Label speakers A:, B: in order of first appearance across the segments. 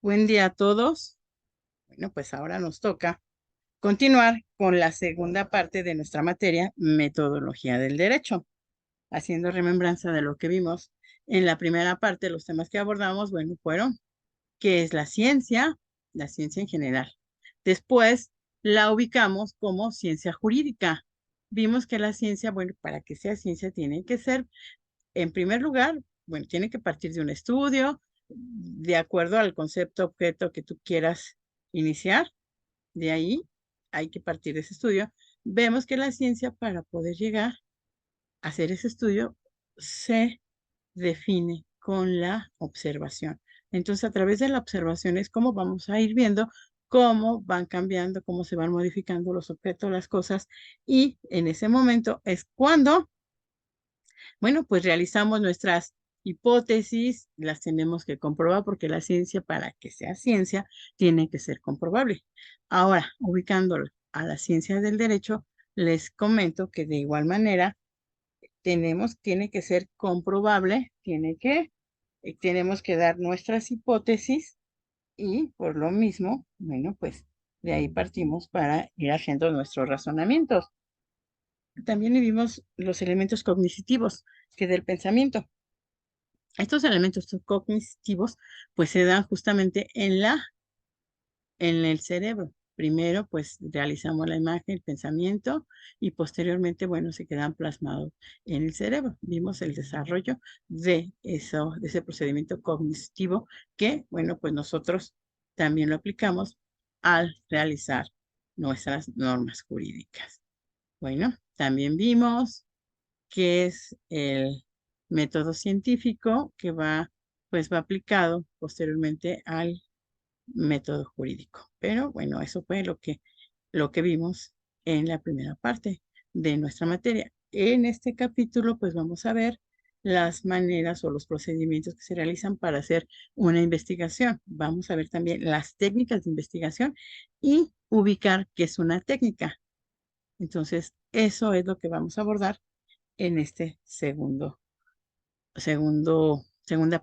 A: Buen día a todos. Bueno, pues ahora nos toca continuar con la segunda parte de nuestra materia, metodología del derecho, haciendo remembranza de lo que vimos en la primera parte. Los temas que abordamos, bueno, fueron qué es la ciencia en general. Después la ubicamos como ciencia jurídica. Vimos que la ciencia, bueno, para que sea ciencia tiene que ser, en primer lugar, bueno, tiene que partir de un estudio, de acuerdo al concepto objeto que tú quieras iniciar. De ahí hay que partir de ese estudio. Vemos que la ciencia, para poder llegar a hacer ese estudio, se define con la observación. Entonces, a través de la observación es como vamos a ir viendo cómo van cambiando, cómo se van modificando los objetos, las cosas, y en ese momento es cuando, bueno, pues realizamos nuestras hipótesis, las tenemos que comprobar porque la ciencia, para que sea ciencia, tiene que ser comprobable. Ahora, ubicándolo a la ciencia del derecho, les comento que de igual manera tiene que ser comprobable, tenemos que dar nuestras hipótesis y por lo mismo, bueno, pues de ahí partimos para ir haciendo nuestros razonamientos. También vimos los elementos cognitivos que del pensamiento. Estos elementos cognitivos pues se dan justamente en el cerebro. Primero pues realizamos la imagen, el pensamiento y posteriormente, bueno, se quedan plasmados en el cerebro. Vimos el desarrollo de ese procedimiento cognitivo que, bueno, pues nosotros también lo aplicamos al realizar nuestras normas jurídicas. Bueno, también vimos que es el método científico que va aplicado posteriormente al método jurídico. Pero bueno, eso fue lo que vimos en la primera parte de nuestra materia. En este capítulo, pues vamos a ver las maneras o los procedimientos que se realizan para hacer una investigación. Vamos a ver también las técnicas de investigación y ubicar qué es una técnica. Entonces, eso es lo que vamos a abordar en este segunda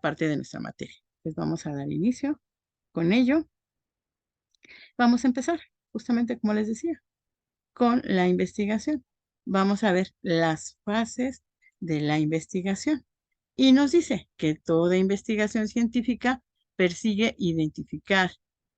A: parte de nuestra materia. Pues vamos a dar inicio con ello. Vamos a empezar, justamente como les decía, con la investigación. Vamos a ver las fases de la investigación. Y nos dice que toda investigación científica persigue identificar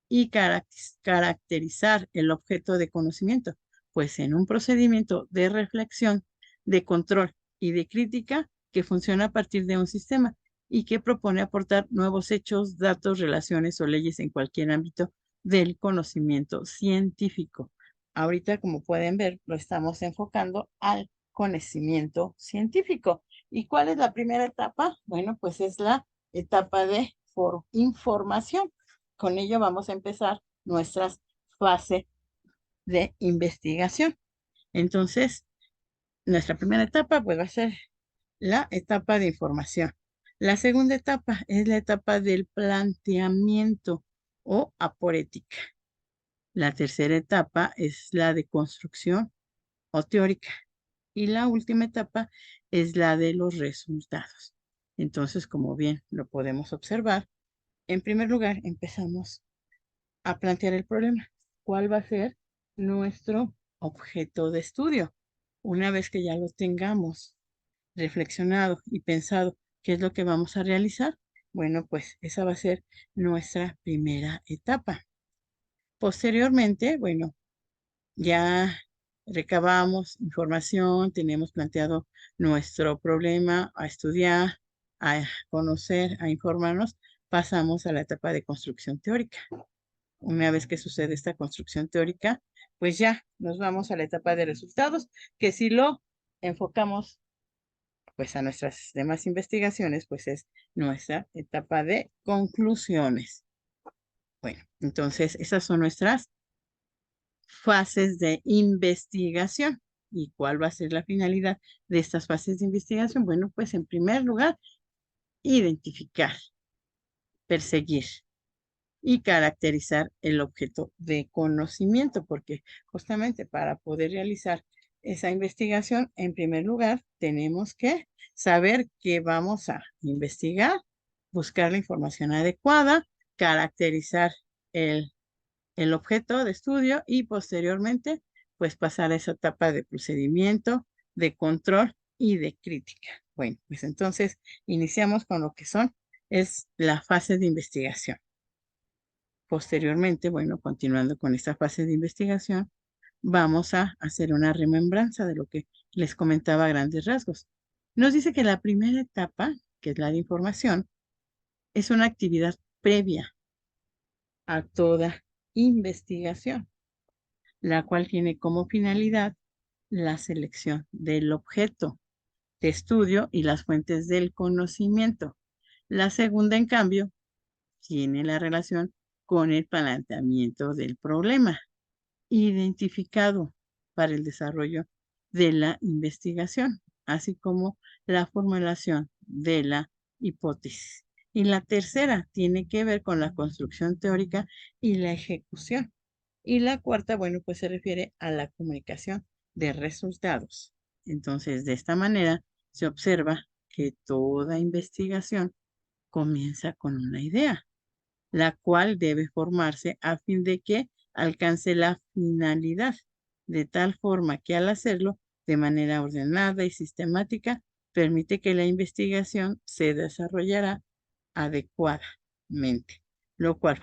A: y caracterizar el objeto de conocimiento, pues en un procedimiento de reflexión, de control y de crítica que funciona a partir de un sistema y que propone aportar nuevos hechos, datos, relaciones o leyes en cualquier ámbito del conocimiento científico. Ahorita, como pueden ver, lo estamos enfocando al conocimiento científico. ¿Y cuál es la primera etapa? Bueno, pues es la etapa de información. Con ello vamos a empezar nuestra fase de investigación. Entonces, nuestra primera etapa pues va a ser la etapa de información. La segunda etapa es la etapa del planteamiento o aporética. La tercera etapa es la de construcción o teórica. Y la última etapa es la de los resultados. Entonces, como bien lo podemos observar, en primer lugar empezamos a plantear el problema. ¿Cuál va a ser nuestro objeto de estudio? Una vez que ya lo tengamos reflexionado y pensado qué es lo que vamos a realizar, bueno, pues esa va a ser nuestra primera etapa. Posteriormente, bueno, ya recabamos información, tenemos planteado nuestro problema a estudiar, a conocer, a informarnos, pasamos a la etapa de construcción teórica. Una vez que sucede esta construcción teórica, pues ya nos vamos a la etapa de resultados, que si lo enfocamos pues a nuestras demás investigaciones, pues es nuestra etapa de conclusiones. Bueno, entonces esas son nuestras fases de investigación. ¿Y cuál va a ser la finalidad de estas fases de investigación? Bueno, pues en primer lugar, identificar, perseguir y caracterizar el objeto de conocimiento, porque justamente para poder realizar esa investigación, en primer lugar, tenemos que saber qué vamos a investigar, buscar la información adecuada, caracterizar el objeto de estudio y posteriormente, pues pasar a esa etapa de procedimiento, de control y de crítica. Bueno, pues entonces iniciamos con lo que es la fase de investigación. Posteriormente, bueno, continuando con esta fase de investigación, vamos a hacer una remembranza de lo que les comentaba a grandes rasgos. Nos dice que la primera etapa, que es la de información, es una actividad previa a toda investigación, la cual tiene como finalidad la selección del objeto de estudio y las fuentes del conocimiento. La segunda, en cambio, tiene la relación con el planteamiento del problema identificado para el desarrollo de la investigación, así como la formulación de la hipótesis. Y la tercera tiene que ver con la construcción teórica y la ejecución. Y la cuarta, bueno, pues se refiere a la comunicación de resultados. Entonces, de esta manera se observa que toda investigación comienza con una idea, la cual debe formarse a fin de que alcance la finalidad, de tal forma que al hacerlo de manera ordenada y sistemática, permite que la investigación se desarrollará adecuadamente, lo cual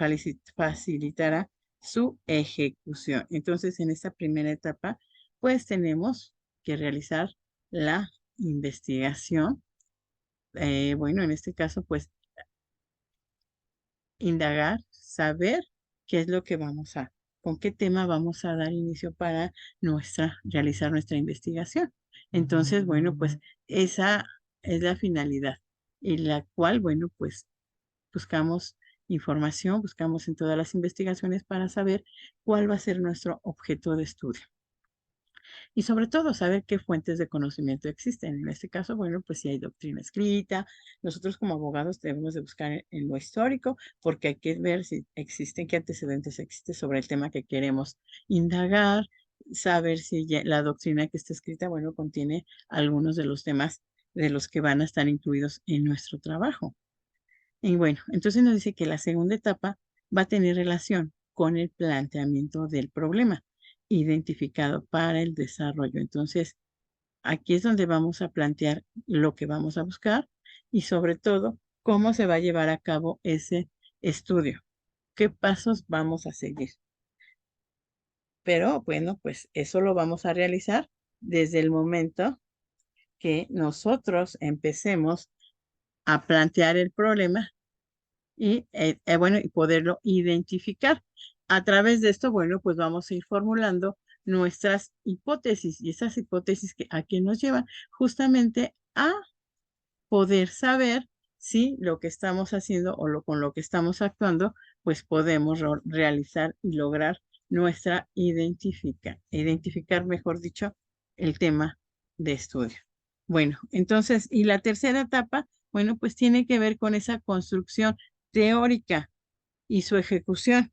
A: facilitará su ejecución. Entonces, en esta primera etapa, pues tenemos que realizar la investigación. Bueno, en este caso, pues indagar, saber qué es lo que con qué tema vamos a dar inicio para realizar nuestra investigación. Entonces, bueno, pues esa es la finalidad y la cual, bueno, pues buscamos información, buscamos en todas las investigaciones para saber cuál va a ser nuestro objeto de estudio. Y sobre todo saber qué fuentes de conocimiento existen. En este caso, bueno, pues si hay doctrina escrita, nosotros como abogados debemos de buscar en lo histórico porque hay que ver si existen, qué antecedentes existen sobre el tema que queremos indagar, saber si la doctrina que está escrita, bueno, contiene algunos de los temas de los que van a estar incluidos en nuestro trabajo. Y bueno, entonces nos dice que la segunda etapa va a tener relación con el planteamiento del problema identificado para el desarrollo. Entonces, aquí es donde vamos a plantear lo que vamos a buscar y sobre todo cómo se va a llevar a cabo ese estudio, qué pasos vamos a seguir. Pero bueno, pues eso lo vamos a realizar desde el momento que nosotros empecemos a plantear el problema y bueno, y poderlo identificar. A través de esto, bueno, pues vamos a ir formulando nuestras hipótesis y esas hipótesis a qué nos llevan justamente a poder saber si lo que estamos haciendo con lo que estamos actuando, pues podemos realizar y lograr nuestra identificar, mejor dicho, el tema de estudio. Bueno, entonces, y la tercera etapa, bueno, pues tiene que ver con esa construcción teórica y su ejecución.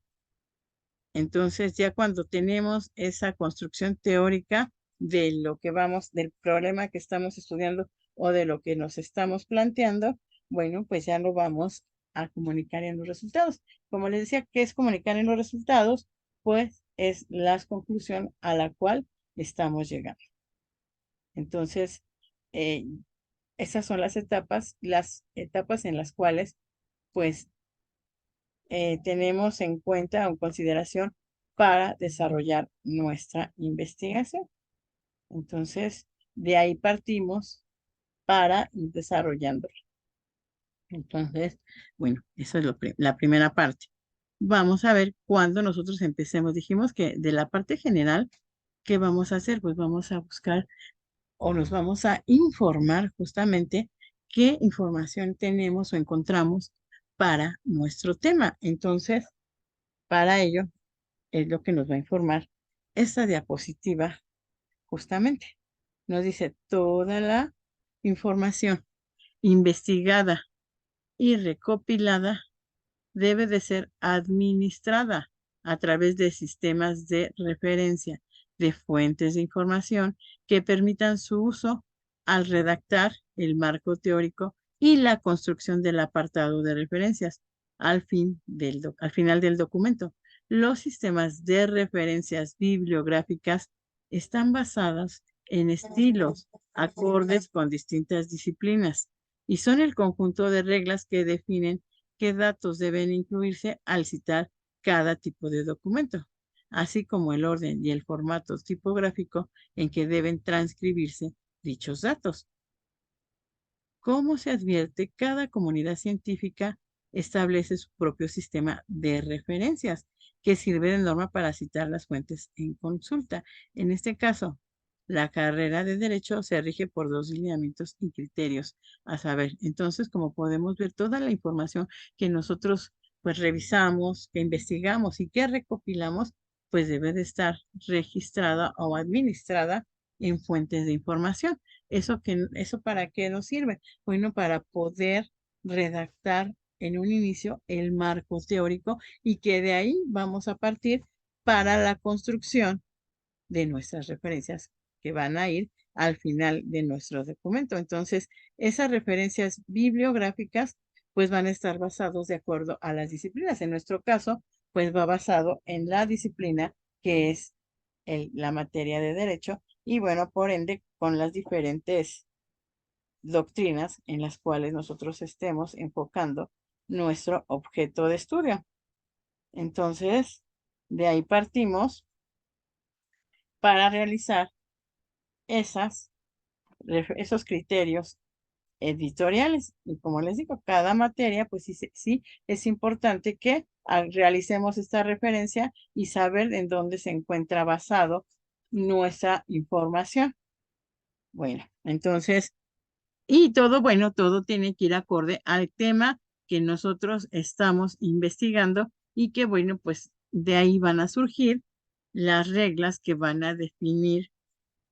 A: Entonces, ya cuando tenemos esa construcción teórica de lo que del problema que estamos estudiando o de lo que nos estamos planteando, bueno, pues ya lo vamos a comunicar en los resultados. Como les decía, ¿qué es comunicar en los resultados? Pues es la conclusión a la cual estamos llegando. Entonces, esas son las etapas en las cuales, pues, tenemos en cuenta o en consideración para desarrollar nuestra investigación. Entonces, de ahí partimos para ir desarrollándola. Entonces, bueno, eso es la primera parte. Vamos a ver cuando nosotros empecemos. Dijimos que de la parte general, ¿qué vamos a hacer? Pues vamos a buscar o nos vamos a informar justamente qué información tenemos o encontramos para nuestro tema. Entonces, para ello es lo que nos va a informar esta diapositiva justamente. Nos dice toda la información investigada y recopilada debe de ser administrada a través de sistemas de referencia de fuentes de información que permitan su uso al redactar el marco teórico y la construcción del apartado de referencias, al final del documento. Los sistemas de referencias bibliográficas están basados en estilos acordes con distintas disciplinas y son el conjunto de reglas que definen qué datos deben incluirse al citar cada tipo de documento, así como el orden y el formato tipográfico en que deben transcribirse dichos datos. Como se advierte, cada comunidad científica establece su propio sistema de referencias que sirve de norma para citar las fuentes en consulta. En este caso, la carrera de Derecho se rige por dos lineamientos y criterios a saber. Entonces, como podemos ver, toda la información que nosotros pues revisamos, que investigamos y que recopilamos, pues debe de estar registrada o administrada en fuentes de información. ¿Eso para qué nos sirve? Bueno, para poder redactar en un inicio el marco teórico y que de ahí vamos a partir para la construcción de nuestras referencias que van a ir al final de nuestro documento. Entonces, esas referencias bibliográficas pues van a estar basados de acuerdo a las disciplinas. En nuestro caso, pues va basado en la disciplina que es la materia de derecho y bueno, por ende, con las diferentes doctrinas en las cuales nosotros estemos enfocando nuestro objeto de estudio. Entonces, de ahí partimos para realizar esos criterios editoriales. Y como les digo, cada materia, pues sí es importante que realicemos esta referencia y saber en dónde se encuentra basado nuestra información. Bueno, entonces, y todo, bueno, todo tiene que ir acorde al tema que nosotros estamos investigando y que, bueno, pues de ahí van a surgir las reglas que van a definir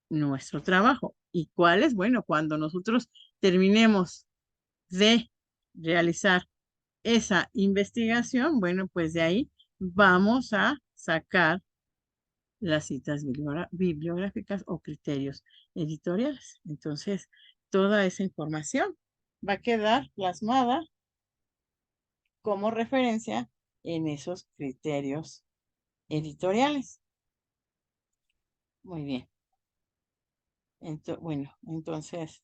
A: nuestro trabajo. ¿Y cuáles? Bueno, cuando nosotros terminemos de realizar esa investigación, bueno, pues de ahí vamos a sacar las citas bibliográficas o criterios editoriales. Entonces, toda esa información va a quedar plasmada como referencia en esos criterios editoriales. Muy bien. Bueno, entonces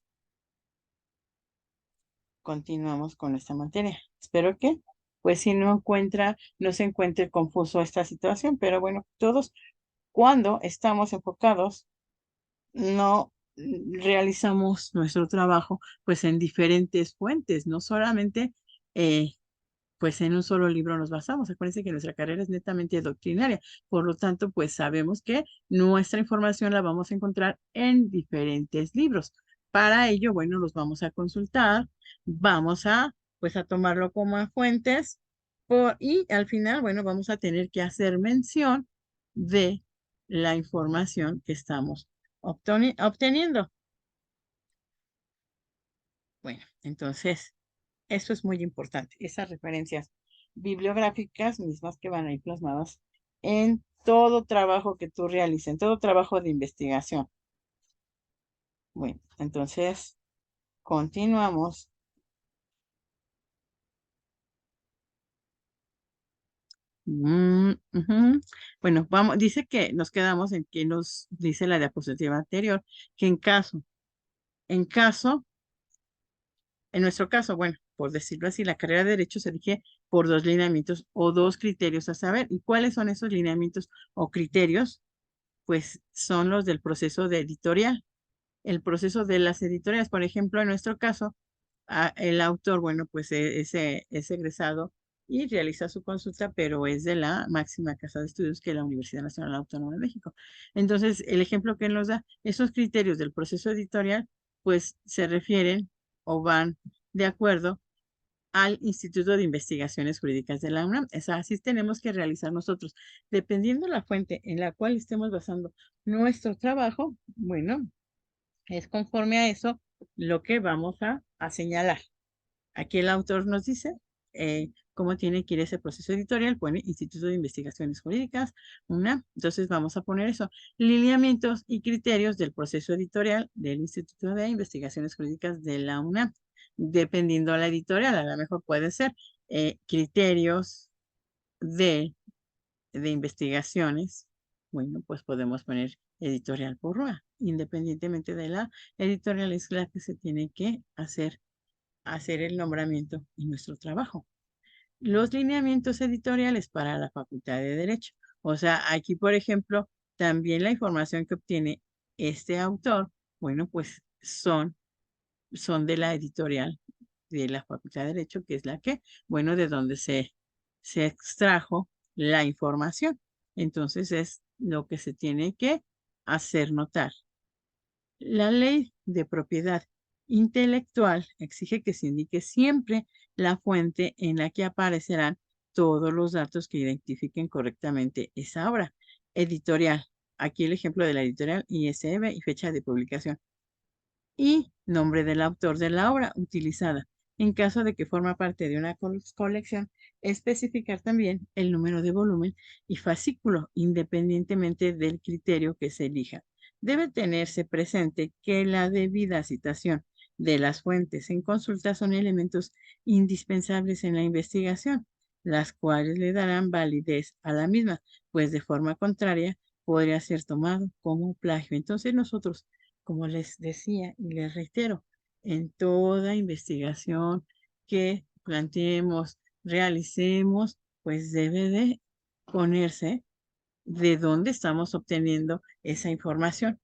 A: continuamos con esta materia. Espero que, pues si no se encuentre confuso esta situación, pero bueno, todos cuando estamos enfocados, no realizamos nuestro trabajo pues en diferentes fuentes, no solamente pues en un solo libro nos basamos. Acuérdense que nuestra carrera es netamente doctrinaria, por lo tanto pues sabemos que nuestra información la vamos a encontrar en diferentes libros. Para ello, bueno, los vamos a consultar, vamos a pues a tomarlo como fuentes y al final, bueno, vamos a tener que hacer mención de la información que estamos obteniendo. Bueno, entonces, eso es muy importante. Esas referencias bibliográficas mismas que van a ir plasmadas en todo trabajo que tú realices, en todo trabajo de investigación. Bueno, entonces, continuamos. Bueno, dice que nos quedamos en que nos dice la diapositiva anterior, que en caso En nuestro caso, bueno, por decirlo así, la carrera de Derecho se rige por dos lineamientos o dos criterios a saber. ¿Y cuáles son esos lineamientos o criterios? Pues son los del proceso de editorial. El proceso de las editoriales, por ejemplo, en nuestro caso, el autor, bueno, pues es egresado y realiza su consulta, pero es de la máxima casa de estudios que es la Universidad Nacional Autónoma de México. Entonces, el ejemplo que nos da, esos criterios del proceso editorial, pues se refieren o van de acuerdo al Instituto de Investigaciones Jurídicas de la UNAM. Así tenemos que realizar nosotros. Dependiendo la fuente en la cual estemos basando nuestro trabajo, bueno, es conforme a eso lo que vamos a señalar. Aquí el autor nos dice cómo tiene que ir ese proceso editorial, pone Instituto de Investigaciones Jurídicas, UNAM. Entonces vamos a poner eso, lineamientos y criterios del proceso editorial del Instituto de Investigaciones Jurídicas de la UNAM. Dependiendo de la editorial, a lo mejor puede ser criterios de investigaciones, bueno, pues podemos poner editorial Porrúa. Independientemente de la editorial, es la que se tiene que hacer el nombramiento en nuestro trabajo. Los lineamientos editoriales para la Facultad de Derecho. O sea, aquí, por ejemplo, también la información que obtiene este autor, bueno, pues son de la editorial de la Facultad de Derecho, que es la que, bueno, de donde se extrajo la información. Entonces es lo que se tiene que hacer notar. La ley de propiedad intelectual exige que se indique siempre la fuente en la que aparecerán todos los datos que identifiquen correctamente esa obra. Editorial. Aquí el ejemplo de la editorial ISB y fecha de publicación y nombre del autor de la obra utilizada. En caso de que forma parte de una colección, especificar también el número de volumen y fascículo, independientemente del criterio que se elija. Debe tenerse presente que la debida citación de las fuentes en consulta son elementos indispensables en la investigación, las cuales le darán validez a la misma, pues de forma contraria podría ser tomado como plagio. Entonces nosotros, como les decía y les reitero, en toda investigación que planteemos, realicemos, pues debe de ponerse de dónde estamos obteniendo esa información,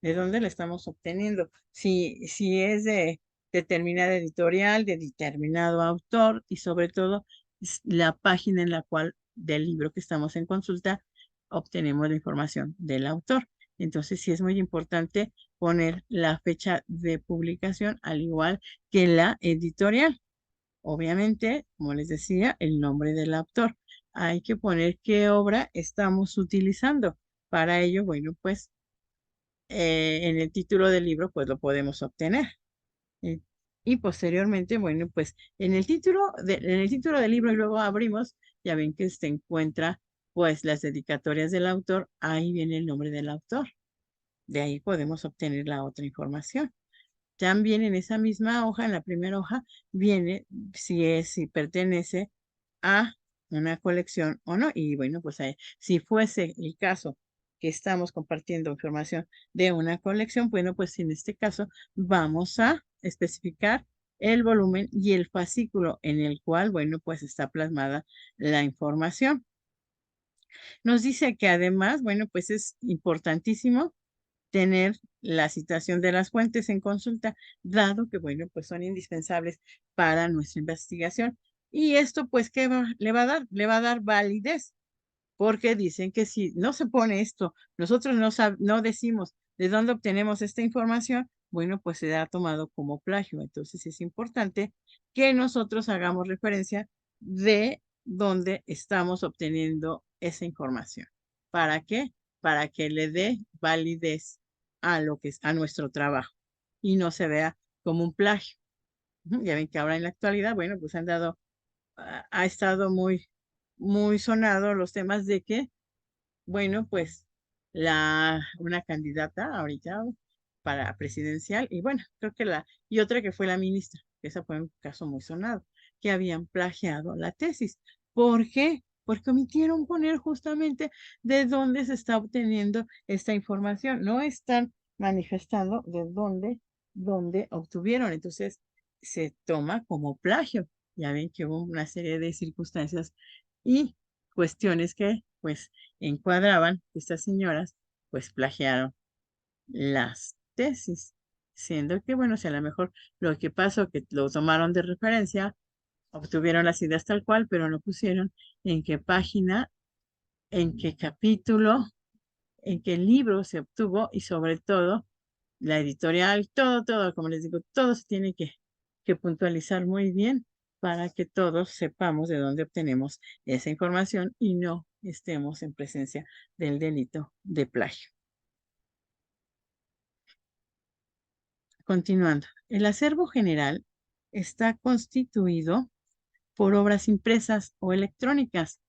A: de dónde la estamos obteniendo. Si es de determinada editorial, de determinado autor y sobre todo la página en la cual del libro que estamos en consulta obtenemos la información del autor. Entonces sí es muy importante poner la fecha de publicación al igual que la editorial. Obviamente, como les decía, el nombre del autor. Hay que poner qué obra estamos utilizando. Para ello, bueno, pues en el título del libro, pues lo podemos obtener. Eh, Y posteriormente, bueno, pues en el título del libro y luego abrimos, ya ven que se encuentra pues las dedicatorias del autor, ahí viene el nombre del autor. De ahí podemos obtener la otra información. También en esa misma hoja, en la primera hoja, viene si pertenece a una colección o no. Y bueno, pues si fuese el caso que estamos compartiendo información de una colección, bueno, pues en este caso vamos a especificar el volumen y el fascículo en el cual, bueno, pues está plasmada la información. Nos dice que además, bueno, pues es importantísimo tener la citación de las fuentes en consulta, dado que, bueno, pues son indispensables para nuestra investigación. Y esto, pues, ¿qué le va a dar? Le va a dar validez, porque dicen que si no se pone esto, nosotros no decimos de dónde obtenemos esta información, bueno, pues se ha tomado como plagio. Entonces es importante que nosotros hagamos referencia de dónde estamos obteniendo esa información. ¿Para qué? Para que le dé validez a lo que es a nuestro trabajo y no se vea como un plagio. Ya ven que ahora en la actualidad, bueno, pues ha estado muy sonado los temas de que, bueno, pues una candidata ahorita para presidencial y bueno, creo que y otra que fue la ministra, que ese fue un caso muy sonado, que habían plagiado la tesis. ¿Por qué? Porque omitieron poner justamente de dónde se está obteniendo esta información. No están manifestando de dónde obtuvieron. Entonces, se toma como plagio. Ya ven que hubo una serie de circunstancias y cuestiones que, pues, encuadraban que estas señoras, pues, plagiaron las tesis, siendo que, bueno, si a lo mejor lo que pasó, que lo tomaron de referencia, obtuvieron las ideas tal cual, pero no pusieron en qué página, en qué capítulo, en qué libro se obtuvo y sobre todo la editorial, todo, como les digo, todo se tiene que puntualizar muy bien para que todos sepamos de dónde obtenemos esa información y no estemos en presencia del delito de plagio. Continuando, el acervo general está constituido por obras impresas o electrónicas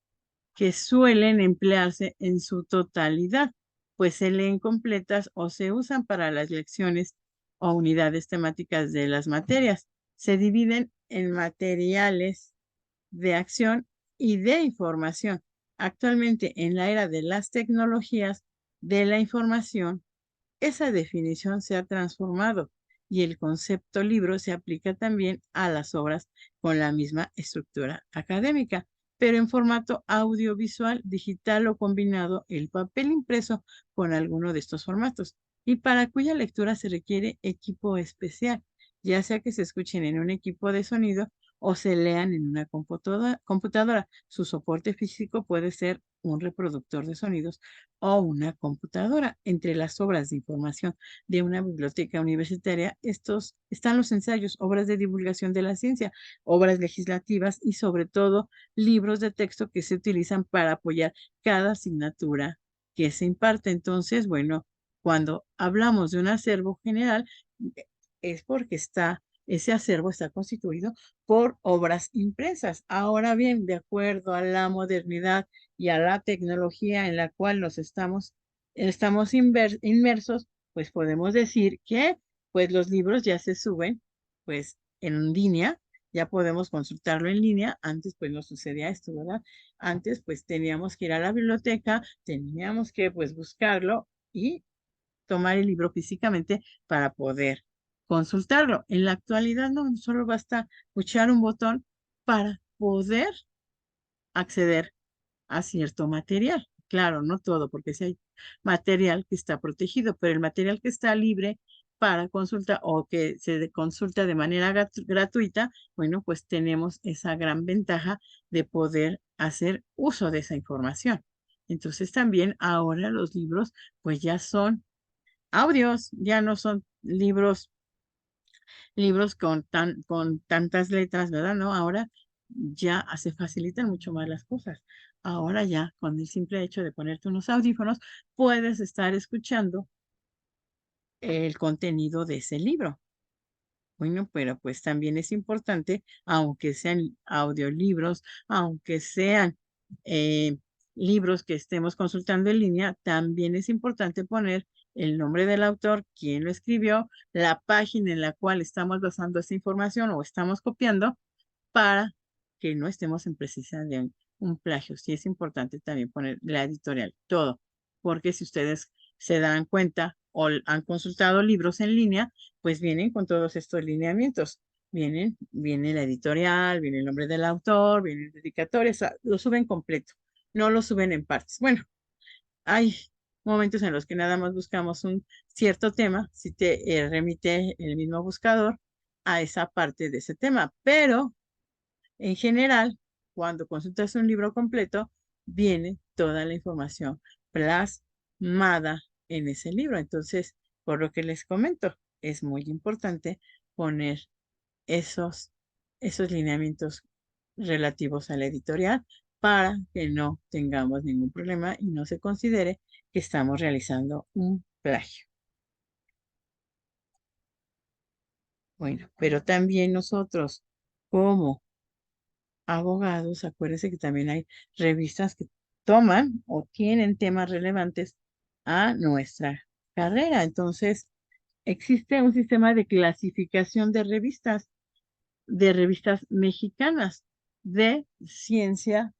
A: que suelen emplearse en su totalidad, pues se leen completas o se usan para las lecciones o unidades temáticas de las materias. Se dividen en materiales de acción y de información. Actualmente, en la era de las tecnologías de la información, esa definición se ha transformado y el concepto libro se aplica también a las obras con la misma estructura académica, pero en formato audiovisual, digital o combinado el papel impreso con alguno de estos formatos, y para cuya lectura se requiere equipo especial, ya sea que se escuchen en un equipo de sonido o se lean en una computadora. Su soporte físico puede ser un reproductor de sonidos o una computadora. Entre las obras de información de una biblioteca universitaria, estos están los ensayos, obras de divulgación de la ciencia, obras legislativas y sobre todo libros de texto que se utilizan para apoyar cada asignatura que se imparte. Entonces, bueno, cuando hablamos de un acervo general, es porque ese acervo está constituido por obras impresas. Ahora bien, de acuerdo a la modernidad y a la tecnología en la cual estamos inmersos, pues podemos decir que pues los libros ya se suben pues en línea, ya podemos consultarlo en línea. Antes pues no sucedía esto, ¿verdad? Antes pues teníamos que ir a la biblioteca, teníamos que pues buscarlo y tomar el libro físicamente para poder consultarlo. En la actualidad no solo basta puchar un botón para poder acceder a cierto material. Claro, no todo, porque si hay material que está protegido, pero el material que está libre para consulta o que se consulta de manera gratuita, bueno, pues tenemos esa gran ventaja de poder hacer uso de esa información. Entonces también ahora los libros pues ya son audios, ya no son libros con tantas letras, ¿verdad? No, ahora ya se facilitan mucho más las cosas. Ahora ya, con el simple hecho de ponerte unos audífonos, puedes estar escuchando el contenido de ese libro. Bueno, pero pues también es importante, aunque sean audiolibros, aunque sean eh, libros que estemos consultando en línea, también es importante poner el nombre del autor, quién lo escribió, la página en la cual estamos basando esta información o estamos copiando para que no estemos en precisa de un plagio. Sí es importante también poner la editorial, todo, porque si ustedes se dan cuenta o han consultado libros en línea, pues vienen con todos estos lineamientos. Viene la editorial, viene el nombre del autor, viene el dedicatoria, o sea, lo suben completo, no lo suben en partes. Bueno, hay momentos en los que nada más buscamos un cierto tema, si te remite el mismo buscador a esa parte de ese tema, pero en general, cuando consultas un libro completo, viene toda la información plasmada en ese libro. Entonces, por lo que les comento, es muy importante poner esos, esos lineamientos relativos a la editorial para que no tengamos ningún problema y no se considere que estamos realizando un plagio. Bueno, pero también nosotros, como abogados, acuérdense que también hay revistas que toman o tienen temas relevantes a nuestra carrera. Entonces, existe un sistema de clasificación de revistas mexicanas de ciencia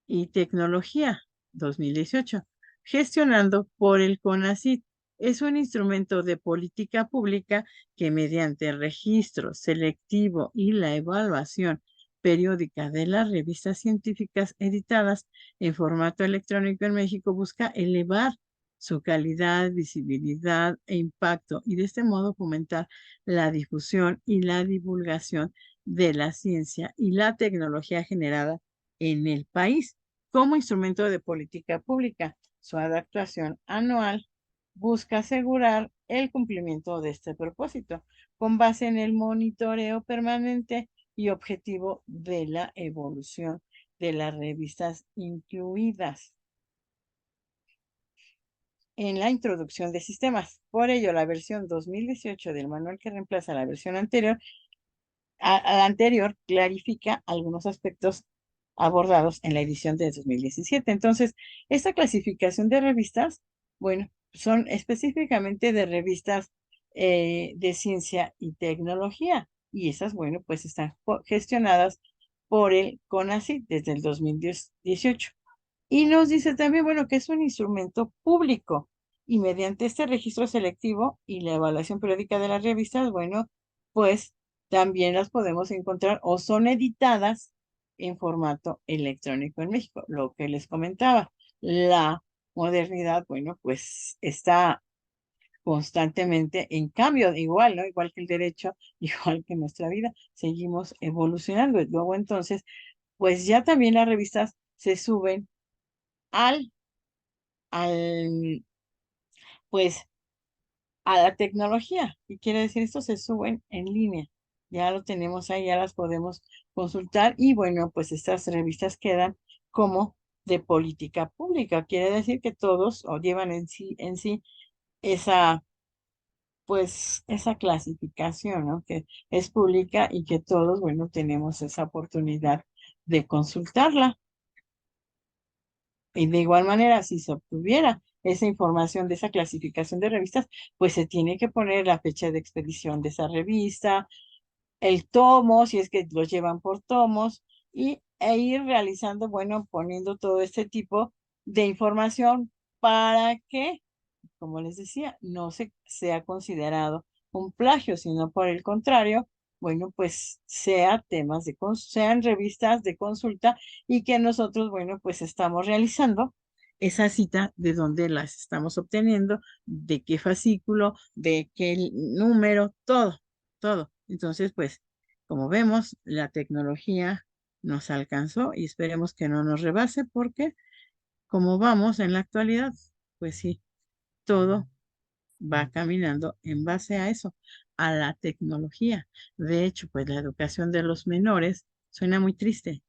A: y tecnología 2018, gestionando por el CONACYT. Es un instrumento de política pública que mediante el registro selectivo y la evaluación periódica de las revistas científicas editadas en formato electrónico en México busca elevar su calidad, visibilidad e impacto y de este modo fomentar la difusión y la divulgación de la ciencia y la tecnología generada en el país como instrumento de política pública. Su adaptación anual busca asegurar el cumplimiento de este propósito con base en el monitoreo permanente y objetivo de la evolución de las revistas incluidas en la introducción de sistemas. Por ello, la versión 2018 del manual que reemplaza la versión anterior a la anterior clarifica algunos aspectos abordados en la edición de 2017. Entonces, esta clasificación de revistas, bueno, son específicamente de revistas de ciencia y tecnología. Y esas, bueno, pues están gestionadas por el CONACYT desde el 2018. Y nos dice también, bueno, que es un instrumento público y mediante este registro selectivo y la evaluación periódica de las revistas, bueno, pues también las podemos encontrar o son editadas en formato electrónico en México. Lo que les comentaba, la modernidad, bueno, pues está constantemente en cambio, igual, ¿no? Igual que el derecho, igual que nuestra vida, seguimos evolucionando. Y luego entonces, pues ya también las revistas se suben al, al, pues, a la tecnología. ¿Y quiere decir esto? Se suben en línea. Ya lo tenemos ahí, ya las podemos consultar y bueno, pues estas revistas quedan como de política pública. Quiere decir que todos o llevan en sí esa pues esa clasificación, ¿no? Que es pública y que todos, bueno, tenemos esa oportunidad de consultarla. Y de igual manera, si se obtuviera esa información de esa clasificación de revistas, pues se tiene que poner la fecha de expedición de esa revista, el tomo, si es que los llevan por tomos, e ir realizando, bueno, poniendo todo este tipo de información para que como les decía, no sea considerado un plagio, sino por el contrario, bueno, pues sean revistas de consulta y que nosotros, bueno, pues estamos realizando esa cita de dónde las estamos obteniendo, de qué fascículo, de qué número, todo, todo. Entonces, pues, como vemos, la tecnología nos alcanzó y esperemos que no nos rebase porque como vamos en la actualidad, pues sí, todo va caminando en base a eso, a la tecnología. De hecho, pues la educación de los menores suena muy triste,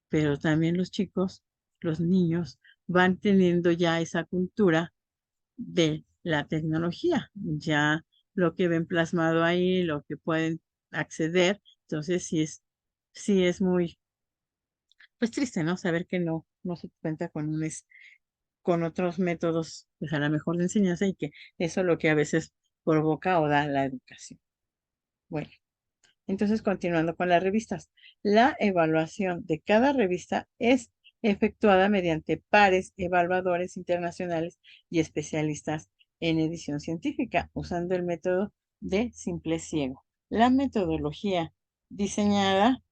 A: pero también los chicos, los niños, van teniendo ya esa cultura de la tecnología, ya lo que ven plasmado ahí, lo que pueden acceder. Entonces, sí es muy, pues triste, ¿no? Saber que no se cuenta con con otros métodos, pues a lo mejor de enseñanza y que eso es lo que a veces provoca o da la educación. Bueno, entonces continuando con las revistas. La evaluación de cada revista es efectuada mediante pares evaluadores internacionales y especialistas en edición científica, usando el método de simple ciego. La metodología diseñada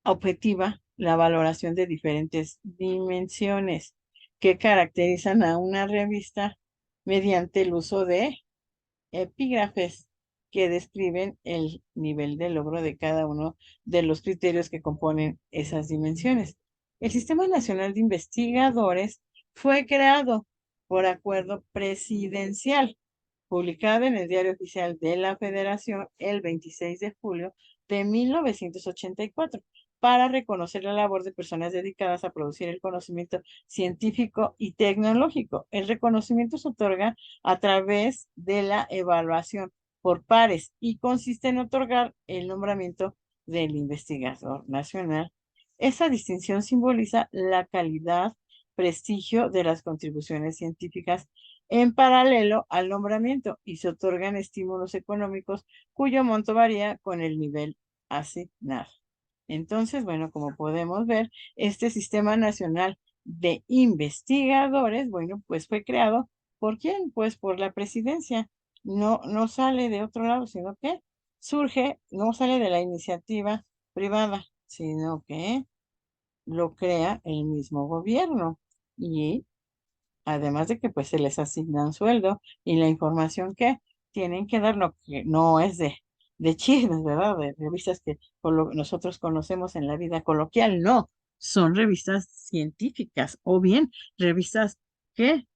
A: objetiva la valoración de diferentes dimensiones que caracterizan a una revista mediante el uso de epígrafes que describen el nivel de logro de cada uno de los criterios que componen esas dimensiones. El Sistema Nacional de Investigadores fue creado por acuerdo presidencial, publicado en el Diario Oficial de la Federación el 26 de julio de 1984, para reconocer la labor de personas dedicadas a producir el conocimiento científico y tecnológico. El reconocimiento se otorga a través de la evaluación por pares y consiste en otorgar el nombramiento del investigador nacional. Esa distinción simboliza la calidad, prestigio de las contribuciones científicas en paralelo al nombramiento y se otorgan estímulos económicos cuyo monto varía con el nivel asignado. Entonces, bueno, como podemos ver, este Sistema Nacional de Investigadores, bueno, pues fue creado ¿por quién? Pues por la presidencia. No sale de otro lado, sino que surge, no sale de la iniciativa privada, sino que lo crea el mismo gobierno. Y además de que pues se les asigna un sueldo y la información que tienen que dar, lo que no es de chismes, ¿verdad? De revistas que nosotros conocemos en la vida coloquial, no, son revistas científicas o bien revistas que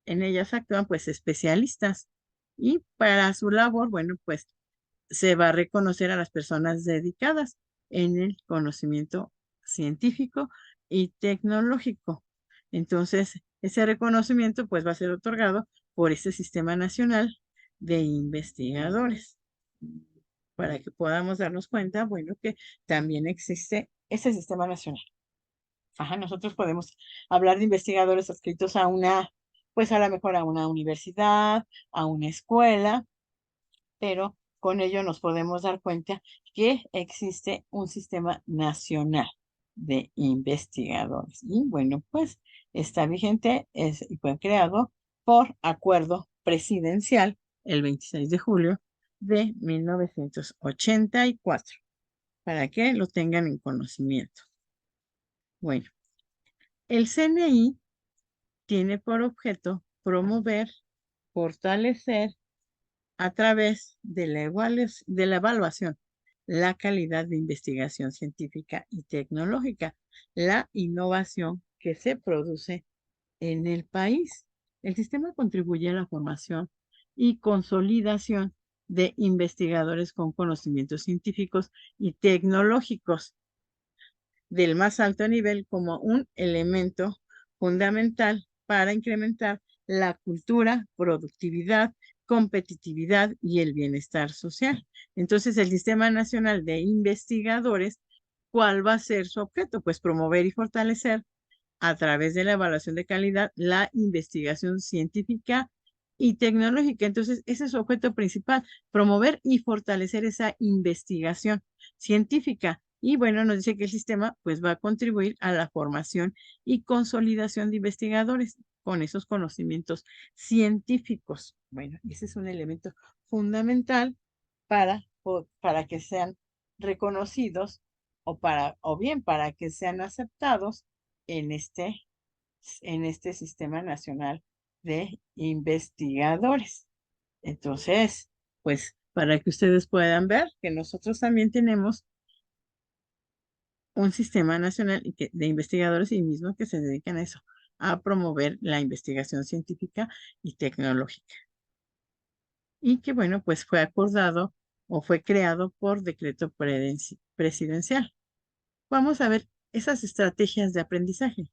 A: en ellas actúan pues especialistas y para su labor, bueno, pues se va a reconocer a las personas dedicadas en el conocimiento científico y tecnológico. Entonces, ese reconocimiento pues va a ser otorgado por este Sistema Nacional de Investigadores para que podamos darnos cuenta, bueno, que también existe ese Sistema Nacional. Ajá, nosotros podemos hablar de investigadores adscritos a pues a lo mejor a una universidad, a una escuela, pero con ello nos podemos dar cuenta que existe un sistema nacional de investigadores. Y bueno, pues está vigente y fue creado por acuerdo presidencial el 26 de julio de 1984, para que lo tengan en conocimiento. Bueno, el CNI tiene por objeto promover, fortalecer a través de la evaluación la calidad de investigación científica y tecnológica, la innovación que se produce en el país. El sistema contribuye a la formación y consolidación de investigadores con conocimientos científicos y tecnológicos del más alto nivel como un elemento fundamental para incrementar la cultura, productividad, competitividad y el bienestar social. Entonces, el Sistema Nacional de Investigadores, ¿cuál va a ser su objeto? Pues promover y fortalecer a través de la evaluación de calidad la investigación científica y tecnológica. Entonces, ese es su objeto principal, promover y fortalecer esa investigación científica. Y bueno, nos dice que el sistema pues va a contribuir a la formación y consolidación de investigadores con esos conocimientos científicos. Bueno, ese es un elemento fundamental para que sean reconocidos o bien para que sean aceptados en este Sistema Nacional de Investigadores. Entonces, pues para que ustedes puedan ver que nosotros también tenemos un Sistema Nacional de Investigadores y mismo que se dedican a eso, a promover la investigación científica y tecnológica. Y que bueno, pues fue acordado o fue creado por decreto presidencial. Vamos a ver esas estrategias de aprendizaje.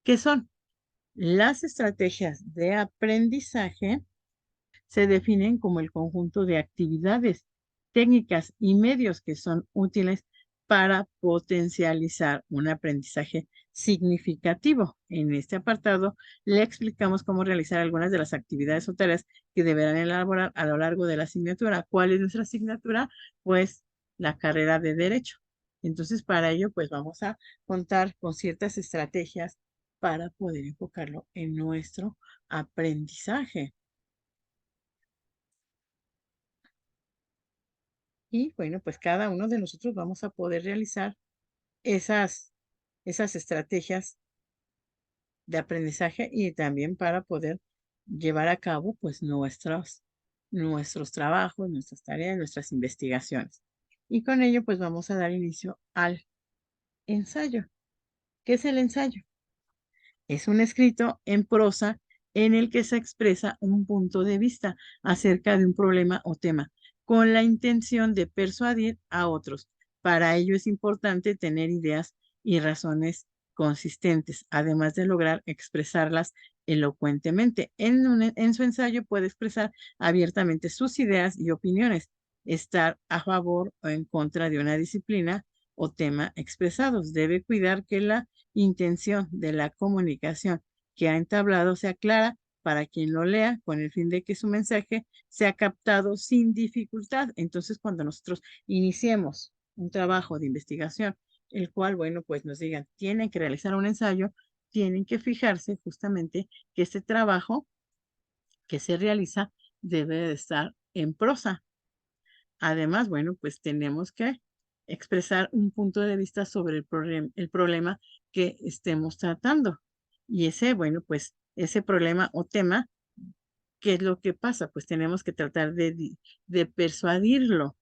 A: ¿Qué son? Las estrategias de aprendizaje se definen como el conjunto de actividades, técnicas y medios que son útiles para potencializar un aprendizaje significativo. En este apartado le explicamos cómo realizar algunas de las actividades o tareas que deberán elaborar a lo largo de la asignatura. ¿Cuál es nuestra asignatura? Pues la carrera de Derecho. Entonces, para ello, pues vamos a contar con ciertas estrategias para poder enfocarlo en nuestro aprendizaje. Y bueno, pues cada uno de nosotros vamos a poder realizar esas estrategias de aprendizaje y también para poder llevar a cabo pues nuestros trabajos, nuestras tareas, nuestras investigaciones. Y con ello pues vamos a dar inicio al ensayo. ¿Qué es el ensayo? Es un escrito en prosa en el que se expresa un punto de vista acerca de un problema o tema, con la intención de persuadir a otros. Para ello es importante tener ideas y razones consistentes, además de lograr expresarlas elocuentemente. En su ensayo puede expresar abiertamente sus ideas y opiniones, estar a favor o en contra de una disciplina o tema expresados. Debe cuidar que la intención de la comunicación que ha entablado sea clara para quien lo lea, con el fin de que su mensaje sea captado sin dificultad. Entonces, cuando nosotros iniciemos un trabajo de investigación, el cual, bueno, pues nos digan, tienen que realizar un ensayo, tienen que fijarse justamente que este trabajo que se realiza debe de estar en prosa. Además, bueno, pues tenemos que expresar un punto de vista sobre el problema que estemos tratando. Y ese, bueno, pues ese problema o tema, ¿qué es lo que pasa? Pues tenemos que tratar de persuadirlo.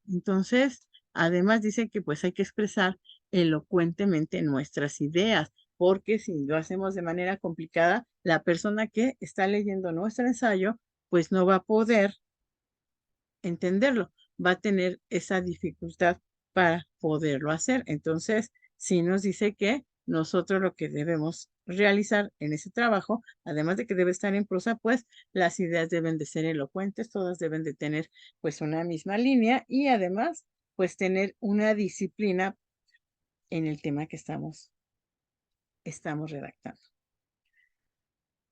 A: Entonces, además dice que pues hay que expresar elocuentemente nuestras ideas, porque si lo hacemos de manera complicada, la persona que está leyendo nuestro ensayo, pues no va a poder entenderlo, va a tener esa dificultad para poderlo hacer. Entonces, sí nos dice que nosotros lo que debemos realizar en ese trabajo, además de que debe estar en prosa, pues las ideas deben de ser elocuentes, todas deben de tener pues una misma línea y además pues tener una disciplina en el tema que estamos redactando.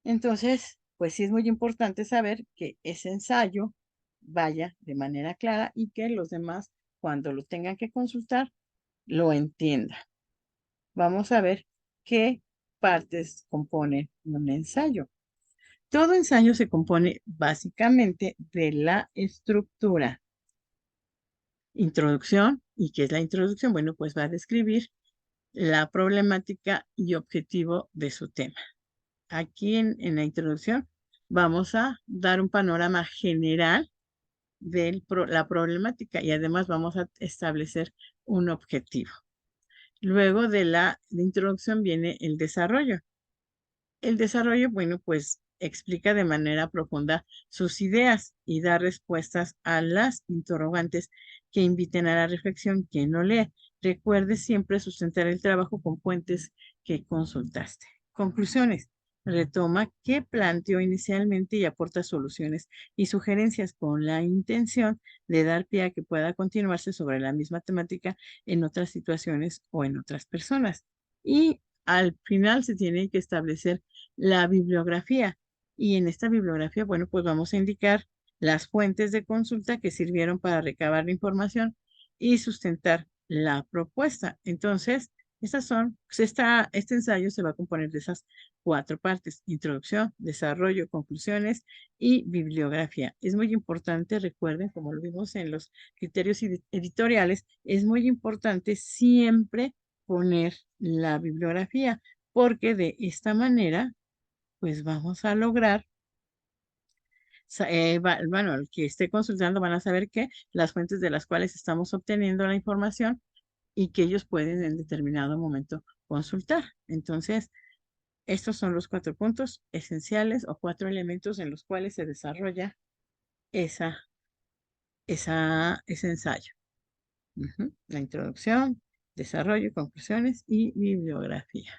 A: Entonces, pues sí es muy importante saber que ese ensayo vaya de manera clara y que los demás, cuando lo tengan que consultar, lo entiendan. Vamos a ver qué partes componen un ensayo. Todo ensayo se compone básicamente de la estructura. Introducción. ¿Y qué es la introducción? Bueno, pues va a describir la problemática y objetivo de su tema. Aquí en la introducción vamos a dar un panorama general de la problemática y además vamos a establecer un objetivo. Luego de la introducción viene el desarrollo. El desarrollo, bueno, pues explica de manera profunda sus ideas y da respuestas a las interrogantes que inviten a la reflexión. Quien lo lee, recuerde siempre sustentar el trabajo con fuentes que consultaste. Conclusiones. Retoma qué planteó inicialmente y aporta soluciones y sugerencias con la intención de dar pie a que pueda continuarse sobre la misma temática en otras situaciones o en otras personas. Y al final se tiene que establecer la bibliografía. Y en esta bibliografía, bueno, pues vamos a indicar las fuentes de consulta que sirvieron para recabar la información y sustentar la propuesta. Entonces, este ensayo se va a componer de esas 4 partes: introducción, desarrollo, conclusiones y bibliografía. Es muy importante, recuerden, como lo vimos en los criterios editoriales, es muy importante siempre poner la bibliografía, porque de esta manera pues vamos a lograr, bueno, el que esté consultando van a saber que las fuentes de las cuales estamos obteniendo la información y que ellos pueden en determinado momento consultar. Entonces, estos son los 4 puntos esenciales o 4 elementos en los cuales se desarrolla ese ensayo. La introducción, desarrollo, conclusiones y bibliografía.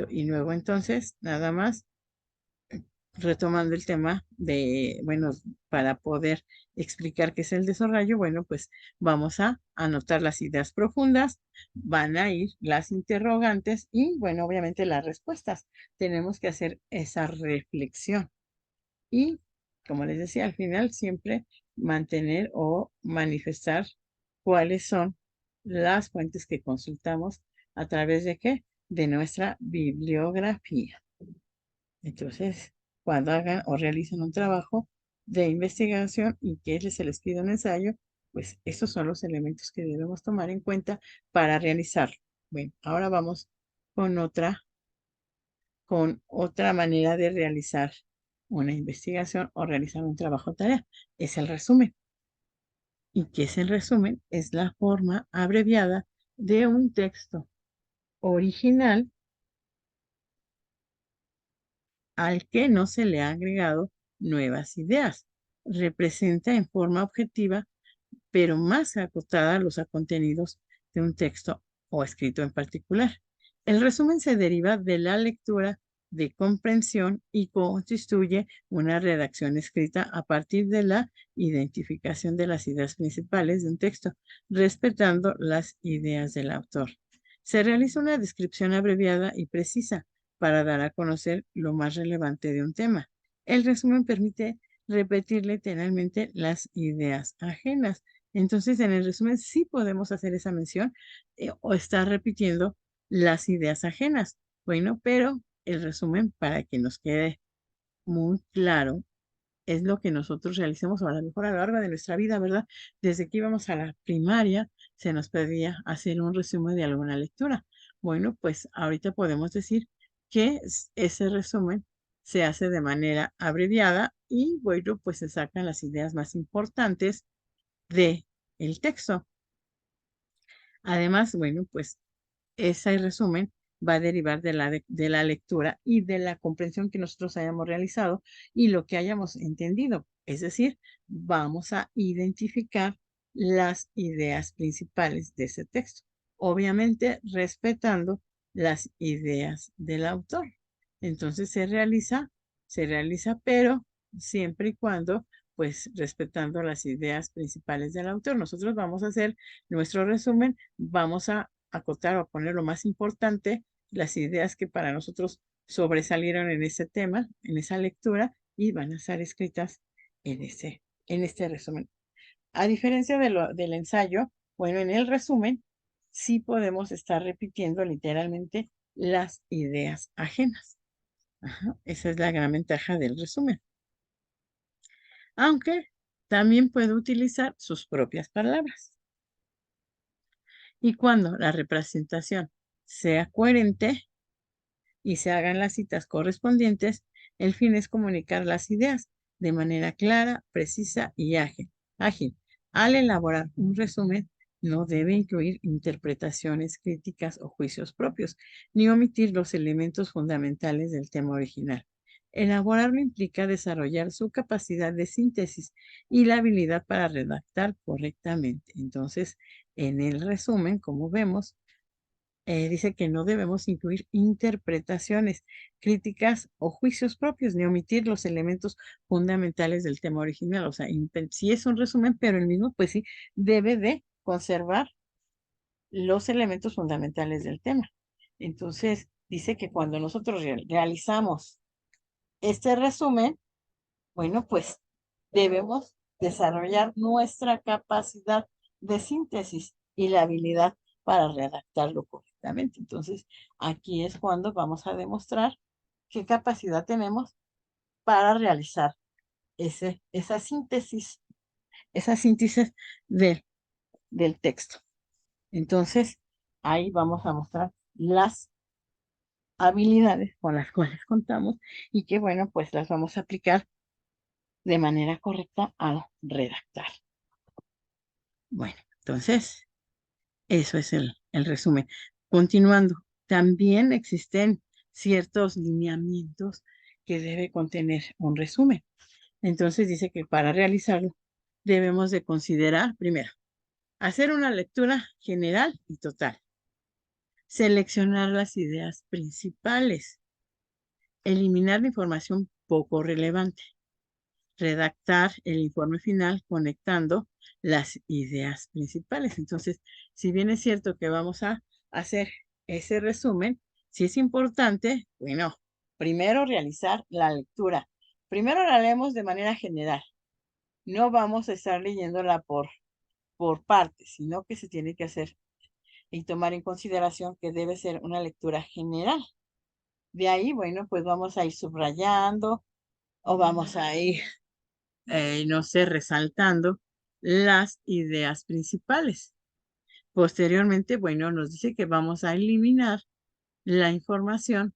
A: Y luego entonces, nada más retomando el tema de, bueno, para poder explicar qué es el desarrollo, bueno, pues vamos a anotar las ideas profundas, van a ir las interrogantes y, bueno, obviamente las respuestas. Tenemos que hacer esa reflexión y, como les decía, al final siempre mantener o manifestar cuáles son las fuentes que consultamos a través de qué, de nuestra bibliografía. Entonces, cuando hagan o realicen un trabajo de investigación y que se les pida un ensayo, pues estos son los elementos que debemos tomar en cuenta para realizarlo. Bueno, ahora vamos con otra manera de realizar una investigación o realizar un trabajo o tarea. Es el resumen. ¿Y qué es el resumen? Es la forma abreviada de un texto original al que no se le ha agregado nuevas ideas. Representa en forma objetiva, pero más acotada, los contenidos de un texto o escrito en particular. El resumen se deriva de la lectura de comprensión y constituye una redacción escrita a partir de la identificación de las ideas principales de un texto, respetando las ideas del autor. Se realiza una descripción abreviada y precisa para dar a conocer lo más relevante de un tema. El resumen permite repetir literalmente las ideas ajenas. Entonces, en el resumen sí podemos hacer esa mención o estar repitiendo las ideas ajenas. Bueno, pero el resumen, para que nos quede muy claro, es lo que nosotros realizamos a lo mejor a lo largo de nuestra vida, ¿verdad? Desde que íbamos a la primaria, se nos pedía hacer un resumen de alguna lectura. Bueno, pues ahorita podemos decir que ese resumen se hace de manera abreviada y, bueno, pues se sacan las ideas más importantes de el texto. Además, bueno, pues ese resumen va a derivar de la lectura y de la comprensión que nosotros hayamos realizado y lo que hayamos entendido. Es decir, vamos a identificar las ideas principales de ese texto, obviamente respetando las ideas del autor. Entonces se realiza, pero siempre y cuando, pues, respetando las ideas principales del autor. Nosotros vamos a hacer nuestro resumen, vamos a acotar o poner lo más importante, las ideas que para nosotros sobresalieron en ese tema, en esa lectura, y van a estar escritas en ese en este resumen. A diferencia del ensayo, bueno, en el resumen sí podemos estar repitiendo literalmente las ideas ajenas. Ajá, esa es la gran ventaja del resumen. Aunque también puede utilizar sus propias palabras. Y cuando la representación sea coherente y se hagan las citas correspondientes, el fin es comunicar las ideas de manera clara, precisa y ágil. Al elaborar un resumen, no debe incluir interpretaciones, críticas o juicios propios, ni omitir los elementos fundamentales del tema original. Elaborarlo implica desarrollar su capacidad de síntesis y la habilidad para redactar correctamente. Entonces, en el resumen, como vemos, dice que no debemos incluir interpretaciones, críticas o juicios propios, ni omitir los elementos fundamentales del tema original. O sea, sí es un resumen, pero el mismo, pues sí, debe de conservar los elementos fundamentales del tema. Entonces, dice que cuando nosotros realizamos este resumen, bueno, pues debemos desarrollar nuestra capacidad de síntesis y la habilidad para redactarlo correctamente. Entonces, aquí es cuando vamos a demostrar qué capacidad tenemos para realizar esa síntesis del texto. Entonces, ahí vamos a mostrar las habilidades con las cuales contamos y que, bueno, pues las vamos a aplicar de manera correcta al redactar. Bueno, entonces, eso es el resumen. Continuando, también existen ciertos lineamientos que debe contener un resumen. Entonces dice que para realizarlo debemos de considerar, primero, hacer una lectura general y total. Seleccionar las ideas principales. Eliminar la información poco relevante. Redactar el informe final conectando las ideas principales. Entonces, si bien es cierto que vamos a hacer ese resumen, si es importante, bueno, primero realizar la lectura. Primero la leemos de manera general. No vamos a estar leyéndola por partes, sino que se tiene que hacer y tomar en consideración que debe ser una lectura general. De ahí, bueno, pues vamos a ir subrayando o vamos a ir no sé, resaltando las ideas principales. Posteriormente, bueno, nos dice que vamos a eliminar la información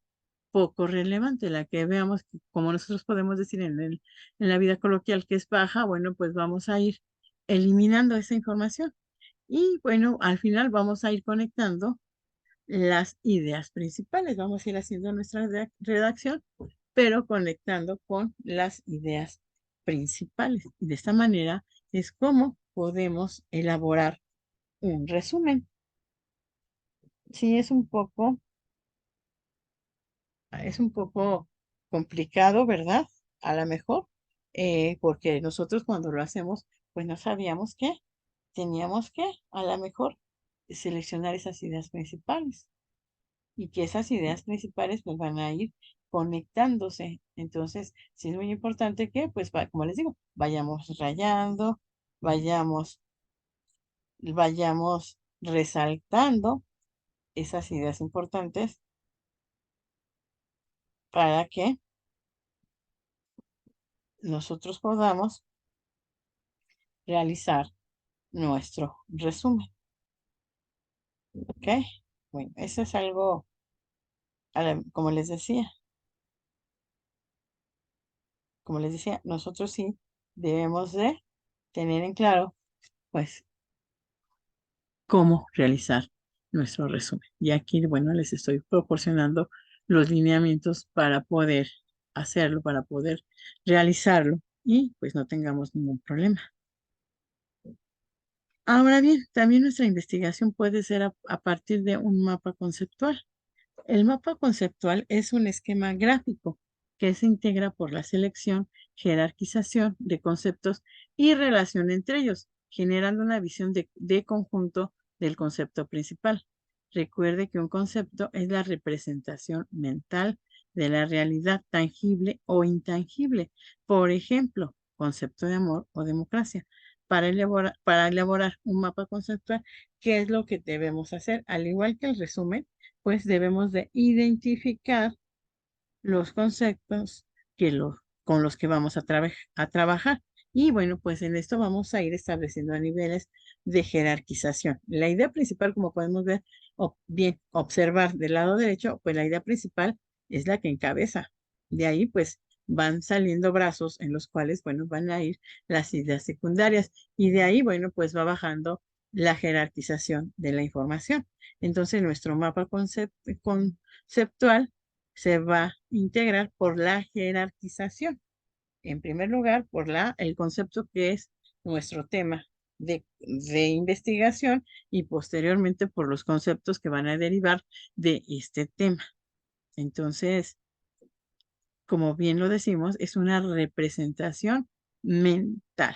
A: poco relevante, la que veamos, como nosotros podemos decir en la vida coloquial que es baja, bueno, pues vamos a ir eliminando esa información. Y bueno, al final vamos a ir conectando las ideas principales. Vamos a ir haciendo nuestra redacción, pero conectando con las ideas principales. Y de esta manera es como podemos elaborar un resumen. Sí, es un poco complicado, ¿verdad? A lo mejor, porque nosotros cuando lo hacemos, pues no sabíamos que teníamos que, a lo mejor, seleccionar esas ideas principales. Y que esas ideas principales pues van a ir conectándose. Entonces, sí es muy importante que, pues, como les digo, vayamos rayando, vayamos, vayamos resaltando esas ideas importantes para que nosotros podamos realizar nuestro resumen. ¿Ok? Bueno, eso es algo, como les decía, nosotros sí debemos de tener en claro, pues, cómo realizar nuestro resumen. Y aquí, bueno, les estoy proporcionando los lineamientos para poder hacerlo, para poder realizarlo y pues no tengamos ningún problema. Ahora bien, también nuestra investigación puede ser a partir de un mapa conceptual. El mapa conceptual es un esquema gráfico que se integra por la selección, jerarquización de conceptos y relación entre ellos, generando una visión de conjunto del concepto principal. Recuerde que un concepto es la representación mental de la realidad tangible o intangible. Por ejemplo, concepto de amor o democracia. Para elaborar un mapa conceptual, ¿qué es lo que debemos hacer? Al igual que el resumen, pues debemos de identificar los conceptos con los que vamos a trabajar. Y bueno, pues en esto vamos a ir estableciendo niveles de jerarquización. La idea principal, como podemos ver, o bien observar del lado derecho, pues la idea principal es la que encabeza. De ahí, pues van saliendo brazos en los cuales, bueno, van a ir las ideas secundarias. Y de ahí, bueno, pues va bajando la jerarquización de la información. Entonces, nuestro mapa conceptual se va a integrar por la jerarquización. En primer lugar, por el concepto que es nuestro tema de investigación y posteriormente por los conceptos que van a derivar de este tema. Entonces, como bien lo decimos, es una representación mental.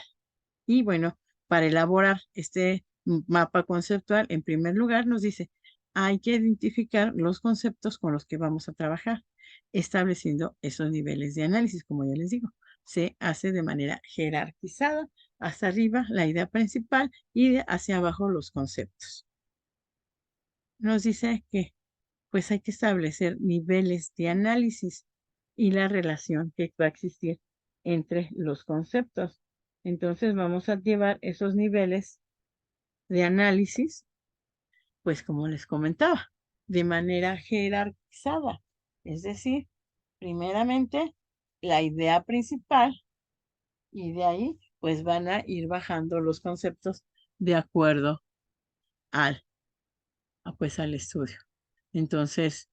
A: Y bueno, para elaborar este mapa conceptual, en primer lugar nos dice, hay que identificar los conceptos con los que vamos a trabajar, estableciendo esos niveles de análisis, como ya les digo. Se hace de manera jerarquizada, hasta arriba la idea principal y hacia abajo los conceptos. Nos dice que pues hay que establecer niveles de análisis y la relación que va a existir entre los conceptos. Entonces vamos a llevar esos niveles de análisis, pues como les comentaba, de manera jerarquizada. Es decir, primeramente la idea principal y de ahí pues van a ir bajando los conceptos de acuerdo al, pues al estudio. Entonces,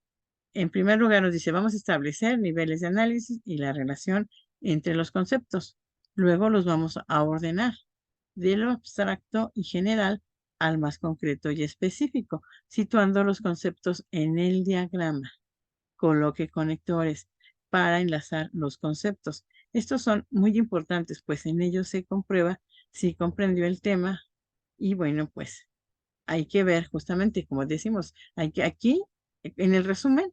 A: en primer lugar nos dice, vamos a establecer niveles de análisis y la relación entre los conceptos. Luego los vamos a ordenar de lo abstracto y general al más concreto y específico, situando los conceptos en el diagrama. Coloque conectores para enlazar los conceptos. Estos son muy importantes, pues en ellos se comprueba si comprendió el tema y bueno, pues hay que ver justamente, como decimos, hay que aquí, en el resumen,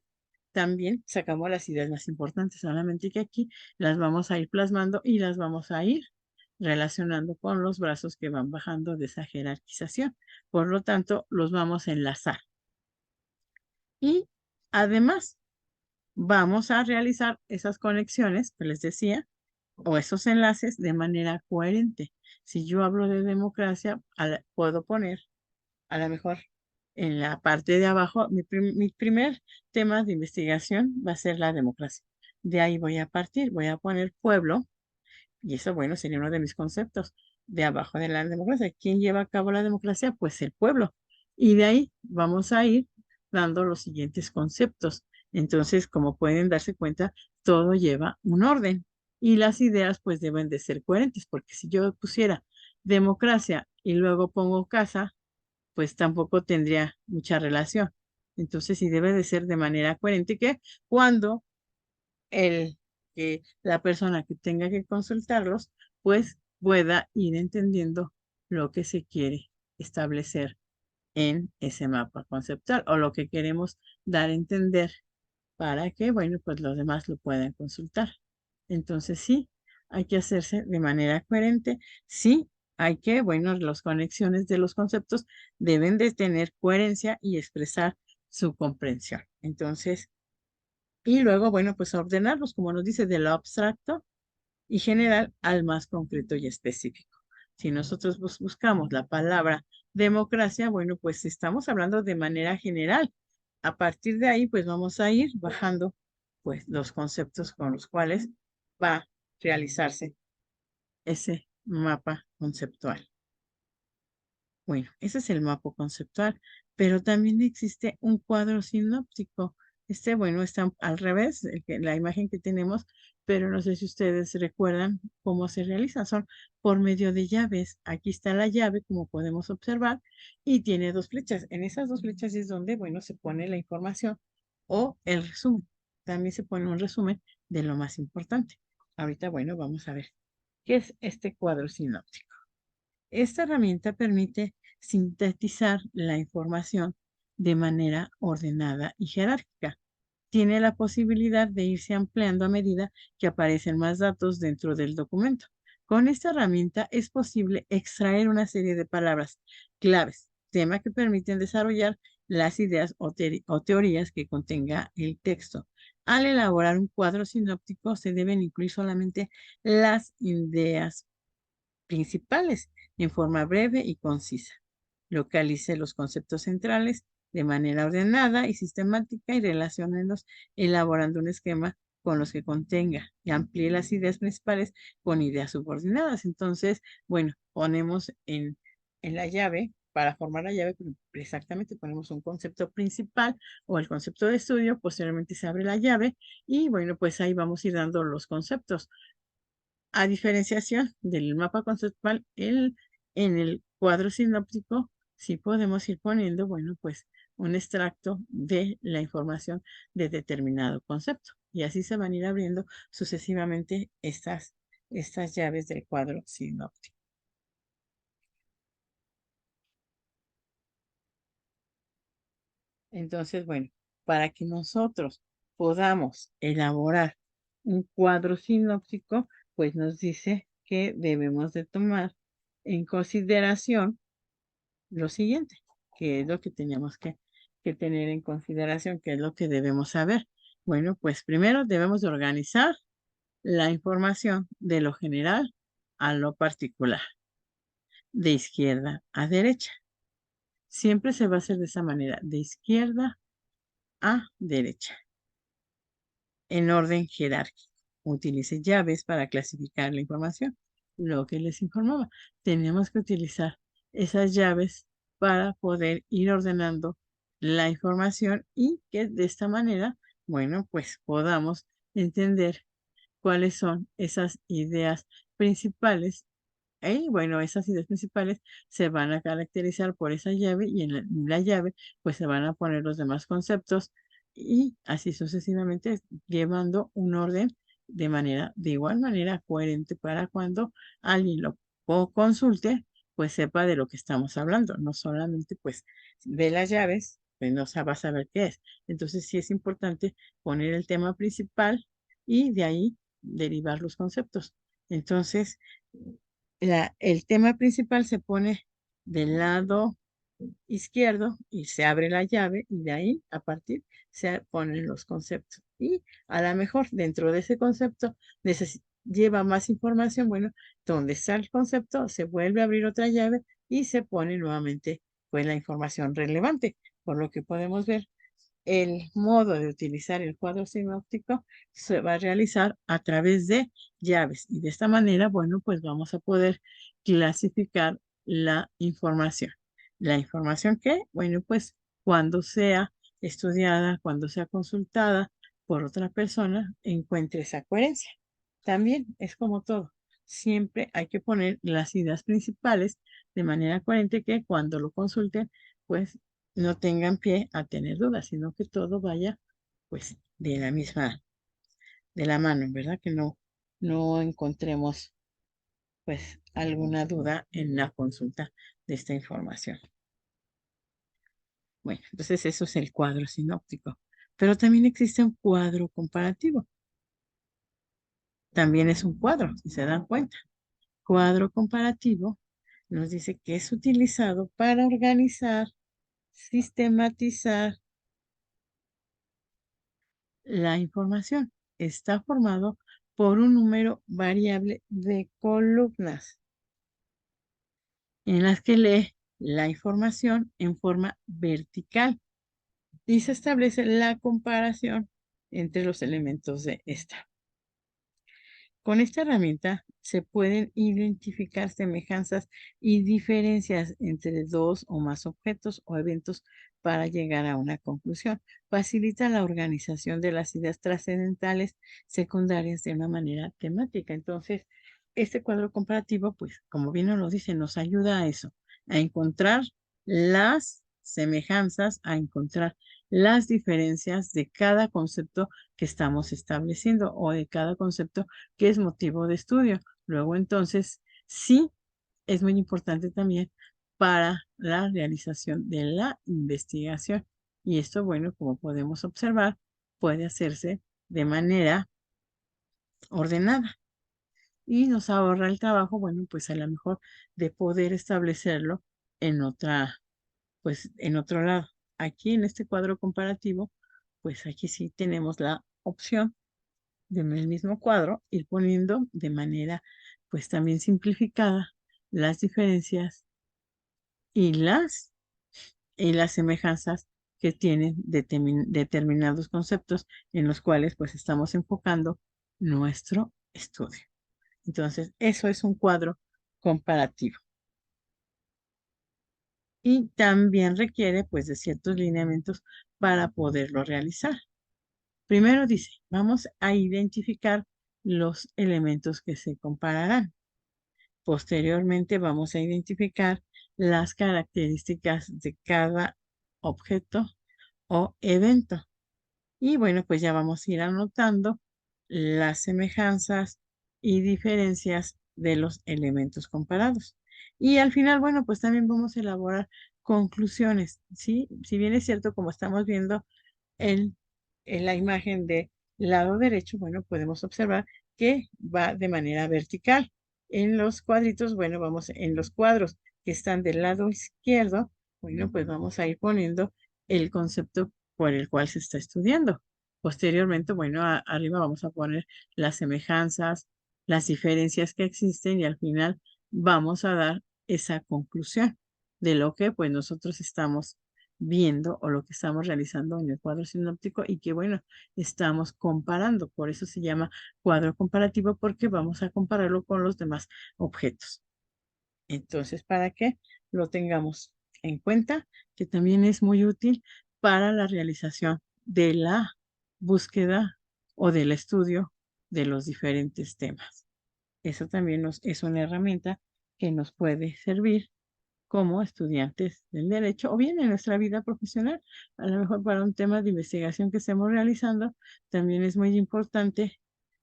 A: también sacamos las ideas más importantes, solamente que aquí las vamos a ir plasmando y las vamos a ir relacionando con los brazos que van bajando de esa jerarquización. Por lo tanto, los vamos a enlazar. Y además, vamos a realizar esas conexiones que les decía, o esos enlaces de manera coherente. Si yo hablo de democracia, puedo poner a lo mejor en la parte de abajo, mi primer tema de investigación va a ser la democracia. De ahí voy a partir, voy a poner pueblo, y eso, bueno, sería uno de mis conceptos de abajo de la democracia. ¿Quién lleva a cabo la democracia? Pues el pueblo. Y de ahí vamos a ir dando los siguientes conceptos. Entonces, como pueden darse cuenta, todo lleva un orden y las ideas pues deben de ser coherentes, porque si yo pusiera democracia y luego pongo casa, pues tampoco tendría mucha relación. Entonces, sí debe de ser de manera coherente que cuando la persona que tenga que consultarlos, pues pueda ir entendiendo lo que se quiere establecer en ese mapa conceptual o lo que queremos dar a entender para que, bueno, pues los demás lo puedan consultar. Entonces, sí, hay que hacerse de manera coherente. Sí, hay que, bueno, las conexiones de los conceptos deben de tener coherencia y expresar su comprensión. Entonces, y luego, bueno, pues ordenarlos, como nos dice, de lo abstracto y general al más concreto y específico. Si nosotros buscamos la palabra democracia, bueno, pues estamos hablando de manera general. A partir de ahí, pues vamos a ir bajando, pues, los conceptos con los cuales va a realizarse ese mapa conceptual. Bueno, ese es el mapa conceptual, pero también existe un cuadro sinóptico. Bueno, está al revés, la imagen que tenemos, pero no sé si ustedes recuerdan cómo se realiza. Son por medio de llaves. Aquí está la llave, como podemos observar, y tiene dos flechas. En esas dos flechas es donde, bueno, se pone la información o el resumen. También se pone un resumen de lo más importante. Ahorita, bueno, vamos a ver qué es este cuadro sinóptico. Esta herramienta permite sintetizar la información de manera ordenada y jerárquica. Tiene la posibilidad de irse ampliando a medida que aparecen más datos dentro del documento. Con esta herramienta es posible extraer una serie de palabras claves, tema que permiten desarrollar las ideas o teorías que contenga el texto. Al elaborar un cuadro sinóptico se deben incluir solamente las ideas principales en forma breve y concisa. Localice los conceptos centrales de manera ordenada y sistemática y relaciónelos elaborando un esquema con los que contenga y amplíe las ideas principales con ideas subordinadas. Entonces, bueno, ponemos en la llave, para formar la llave, exactamente ponemos un concepto principal o el concepto de estudio, posteriormente se abre la llave y bueno, pues ahí vamos a ir dando los conceptos. A diferenciación del mapa conceptual, en el cuadro sinóptico sí podemos ir poniendo, bueno, pues un extracto de la información de determinado concepto. Y así se van a ir abriendo sucesivamente estas llaves del cuadro sinóptico. Entonces, bueno, para que nosotros podamos elaborar un cuadro sinóptico, pues nos dice que debemos de tomar en consideración lo siguiente, que es lo que teníamos que tener en consideración, que es lo que debemos saber. Bueno, pues primero debemos de organizar la información de lo general a lo particular, de izquierda a derecha. Siempre se va a hacer de esa manera, de izquierda a derecha, en orden jerárquico. Utilice llaves para clasificar la información. Lo que les informaba, tenemos que utilizar esas llaves para poder ir ordenando la información y que de esta manera, bueno, pues podamos entender cuáles son esas ideas principales. Y bueno, esas ideas principales se van a caracterizar por esa llave y en la llave pues se van a poner los demás conceptos y así sucesivamente llevando un orden de igual manera coherente para cuando alguien lo consulte, pues sepa de lo que estamos hablando, no solamente pues ve las llaves, pues no va a saber qué es. Entonces sí es importante poner el tema principal y de ahí derivar los conceptos. Entonces, el tema principal se pone del lado izquierdo y se abre la llave y de ahí a partir se ponen los conceptos. Y a lo mejor dentro de ese concepto lleva más información, bueno, donde está el concepto se vuelve a abrir otra llave y se pone nuevamente pues la información relevante, por lo que podemos ver el modo de utilizar el cuadro sinóptico se va a realizar a través de llaves y de esta manera, bueno, pues vamos a poder clasificar la información. La información que, bueno, pues cuando sea estudiada, cuando sea consultada por otra persona, encuentre esa coherencia. También es como todo. Siempre hay que poner las ideas principales de manera coherente que cuando lo consulten, pues no tengan pie a tener dudas, sino que todo vaya pues de la mano, ¿verdad? Que no encontremos pues alguna duda en la consulta de esta información. Bueno, entonces eso es el cuadro sinóptico. Pero también existe un cuadro comparativo. También es un cuadro, si se dan cuenta. Cuadro comparativo nos dice que es utilizado para organizar, sistematizar la información. Está formado por un número variable de columnas en las que lee la información en forma vertical y se establece la comparación entre los elementos de esta. Con esta herramienta se pueden identificar semejanzas y diferencias entre dos o más objetos o eventos para llegar a una conclusión. Facilita la organización de las ideas trascendentales secundarias de una manera temática. Entonces, este cuadro comparativo, pues, como bien nos lo dice, nos ayuda a eso, a encontrar las semejanzas, a encontrar las diferencias de cada concepto que estamos estableciendo o de cada concepto que es motivo de estudio. Luego, entonces, sí es muy importante también para la realización de la investigación. Y esto, bueno, como podemos observar, puede hacerse de manera ordenada. y nos ahorra el trabajo, bueno, pues a lo mejor de poder establecerlo en otra, pues en otro lado. Aquí en este cuadro comparativo, pues aquí sí tenemos la opción de en el mismo cuadro ir poniendo de manera, pues también simplificada las diferencias y las semejanzas que tienen determinados conceptos en los cuales pues estamos enfocando nuestro estudio. Entonces, eso es un cuadro comparativo. Y también requiere pues de ciertos lineamientos para poderlo realizar. Primero dice, vamos a identificar los elementos que se compararán. Posteriormente vamos a identificar las características de cada objeto o evento. Y bueno, pues ya vamos a ir anotando las semejanzas y diferencias de los elementos comparados. Y al final, bueno, pues también vamos a elaborar conclusiones, ¿sí? Si bien es cierto, como estamos viendo en, en la imagen de lado derecho, bueno, podemos observar que va de manera vertical. En los cuadritos, bueno, vamos en los cuadros que están del lado izquierdo, bueno, pues vamos a ir poniendo el concepto por el cual se está estudiando. Posteriormente, bueno, arriba vamos a poner las semejanzas, las diferencias que existen y al final vamos a dar esa conclusión de lo que pues nosotros estamos viendo o lo que estamos realizando en el cuadro sinóptico y que bueno, estamos comparando. Por eso se llama cuadro comparativo porque vamos a compararlo con los demás objetos. Entonces, para que lo tengamos en cuenta, que también es muy útil para la realización de la búsqueda o del estudio de los diferentes temas. Eso también es una herramienta que nos puede servir como estudiantes del derecho o bien en nuestra vida profesional. A lo mejor para un tema de investigación que estemos realizando, también es muy importante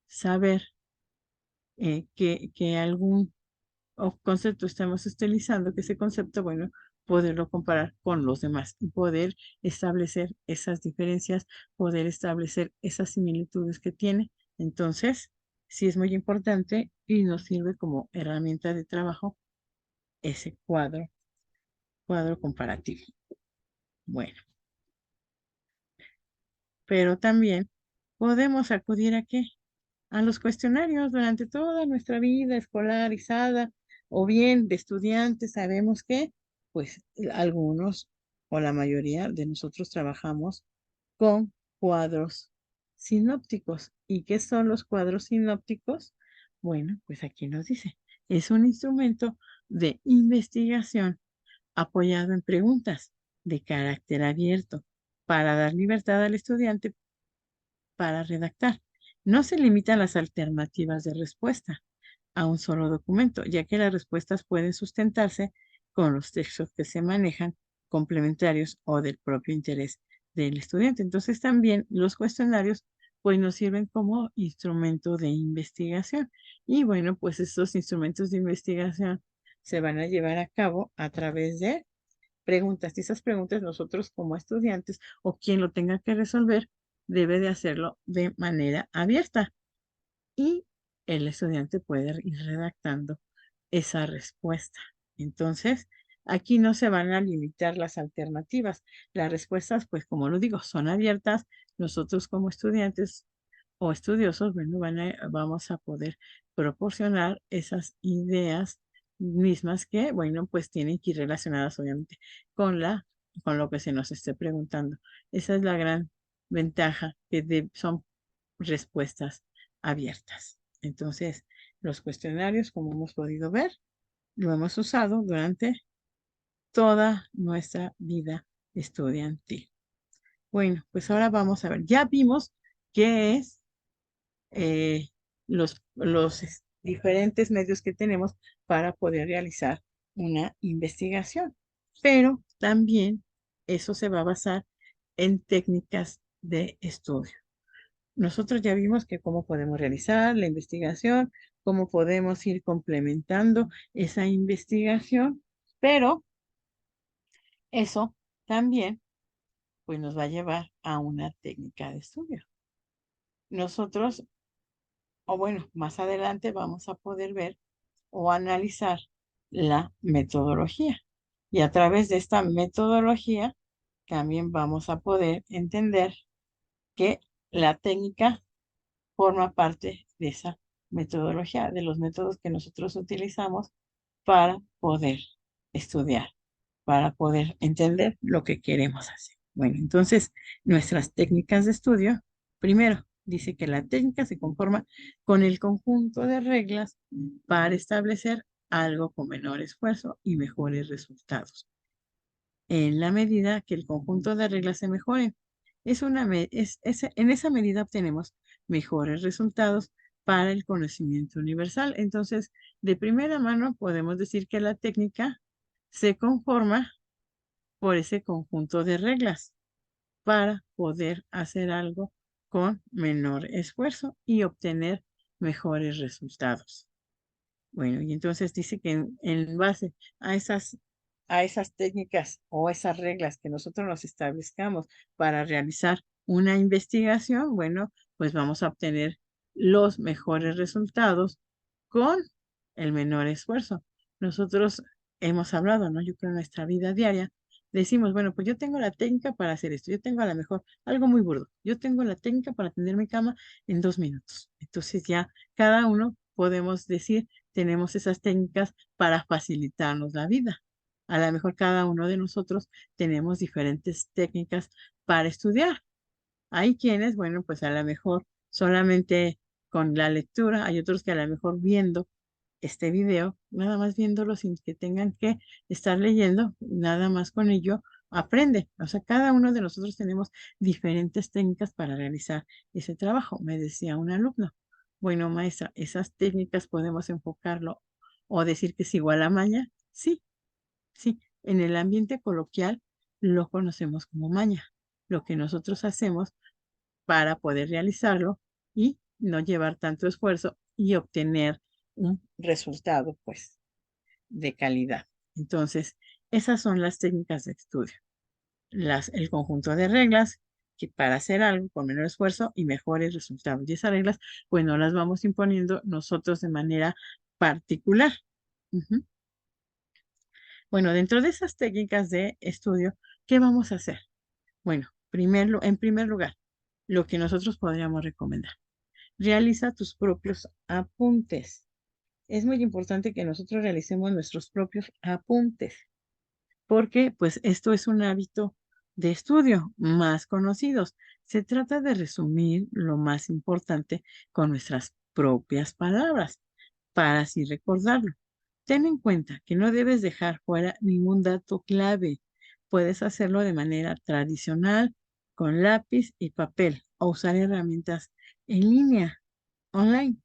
A: saber que algún concepto estamos utilizando, que ese concepto, bueno, poderlo comparar con los demás y poder establecer esas diferencias, poder establecer esas similitudes que tiene. Entonces, sí es muy importante y nos sirve como herramienta de trabajo ese cuadro comparativo. Bueno, pero también podemos acudir a qué? A los cuestionarios durante toda nuestra vida escolarizada o bien de estudiantes. Sabemos que, pues, algunos o la mayoría de nosotros trabajamos con cuadros sinópticos. ¿Y qué son los cuadros sinópticos? Bueno, pues aquí nos dice, es un instrumento de investigación apoyado en preguntas de carácter abierto para dar libertad al estudiante para redactar. No se limitan las alternativas de respuesta a un solo documento, ya que las respuestas pueden sustentarse con los textos que se manejan complementarios o del propio interés del estudiante. Entonces también los cuestionarios pues nos sirven como instrumento de investigación. Y bueno, pues estos instrumentos de investigación se van a llevar a cabo a través de preguntas. Y esas preguntas nosotros como estudiantes o quien lo tenga que resolver debe de hacerlo de manera abierta y el estudiante puede ir redactando esa respuesta. Entonces, aquí no se van a limitar las alternativas. Las respuestas, pues como lo digo, son abiertas. Nosotros como estudiantes o estudiosos, bueno, vamos a poder proporcionar esas ideas mismas que, bueno, pues tienen que ir relacionadas obviamente con con lo que se nos esté preguntando. Esa es la gran ventaja que son respuestas abiertas. Entonces, los cuestionarios, como hemos podido ver, lo hemos usado durante toda nuestra vida estudiantil. Bueno, pues ahora vamos a ver, ya vimos qué es eh, los diferentes medios que tenemos para poder realizar una investigación. Pero también eso se va a basar en técnicas de estudio. Nosotros ya vimos que cómo podemos realizar la investigación, cómo podemos ir complementando esa investigación, pero eso también pues nos va a llevar a una técnica de estudio. Nosotros o bueno, más adelante vamos a poder ver o analizar la metodología. Y a través de esta metodología también vamos a poder entender que la técnica forma parte de esa metodología, de los métodos que nosotros utilizamos para poder estudiar, para poder entender lo que queremos hacer. Bueno, entonces, nuestras técnicas de estudio, primero, dice que la técnica se conforma con el conjunto de reglas para establecer algo con menor esfuerzo y mejores resultados. En la medida que el conjunto de reglas se mejore, en esa medida obtenemos mejores resultados para el conocimiento universal. Entonces, de primera mano podemos decir que la técnica se conforma por ese conjunto de reglas para poder hacer algo con menor esfuerzo y obtener mejores resultados. Bueno, y entonces dice que en base a esas técnicas o esas reglas que nosotros nos establezcamos para realizar una investigación, bueno, pues vamos a obtener los mejores resultados con el menor esfuerzo. Nosotros hemos hablado, ¿no? Yo creo en nuestra vida diaria, decimos, bueno, pues yo tengo la técnica para hacer esto, yo tengo a lo mejor algo muy burdo, yo tengo la técnica para tender mi cama en 2 minutos. Entonces ya cada uno podemos decir, tenemos esas técnicas para facilitarnos la vida. A lo mejor cada uno de nosotros tenemos diferentes técnicas para estudiar. Hay quienes, bueno, pues a lo mejor solamente con la lectura, hay otros que a lo mejor viendo este video, nada más viéndolo sin que tengan que estar leyendo, nada más con ello aprende. O sea, cada uno de nosotros tenemos diferentes técnicas para realizar ese trabajo. Me decía un alumno, bueno, maestra, ¿esas técnicas podemos enfocarlo o decir que es igual a maña? Sí, sí. En el ambiente coloquial lo conocemos como maña. Lo que nosotros hacemos para poder realizarlo y no llevar tanto esfuerzo y obtener un resultado, pues, de calidad. Entonces, esas son las técnicas de estudio. El conjunto de reglas que para hacer algo con menor esfuerzo y mejores resultados. Y esas reglas, pues, no las vamos imponiendo nosotros de manera particular. Ujú. Bueno, dentro de esas técnicas de estudio, ¿qué vamos a hacer? Bueno, en primer lugar, lo que nosotros podríamos recomendar. Realiza tus propios apuntes. Es muy importante que nosotros realicemos nuestros propios apuntes, porque pues esto es un hábito de estudio más conocidos. Se trata de resumir lo más importante con nuestras propias palabras para así recordarlo. Ten en cuenta que no debes dejar fuera ningún dato clave. Puedes hacerlo de manera tradicional, con lápiz y papel, o usar herramientas en línea, online,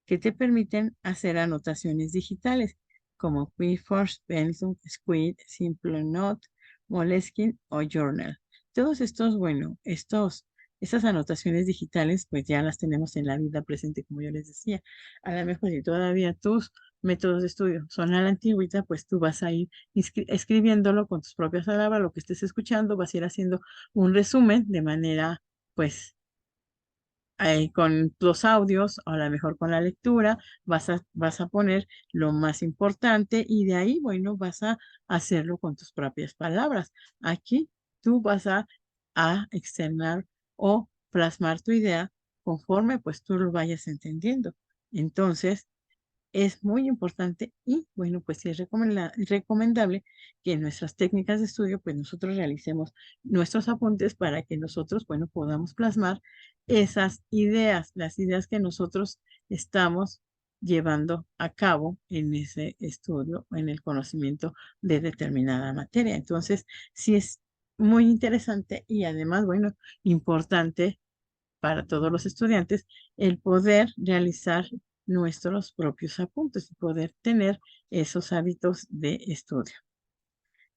A: que te permiten hacer anotaciones digitales como QuickForce, Pencil, Squid, Simple Note, Moleskine o Journal. Todos estos, bueno, esas anotaciones digitales, pues ya las tenemos en la vida presente, como yo les decía. A lo mejor si todavía tus métodos de estudio son a la antigüita, pues tú vas a ir escribiéndolo con tus propias palabras, lo que estés escuchando, vas a ir haciendo un resumen de manera, pues, con los audios, o a lo mejor con la lectura, vas a poner lo más importante y de ahí, bueno, vas a hacerlo con tus propias palabras. Aquí tú vas a externar o plasmar tu idea conforme pues tú lo vayas entendiendo. Entonces, es muy importante y bueno, pues sí es recomendable que en nuestras técnicas de estudio, pues nosotros realicemos nuestros apuntes para que nosotros, bueno, podamos plasmar esas ideas, las ideas que nosotros estamos llevando a cabo en ese estudio, en el conocimiento de determinada materia. Entonces, sí es muy interesante y además, bueno, importante para todos los estudiantes el poder realizar nuestros propios apuntes y poder tener esos hábitos de estudio.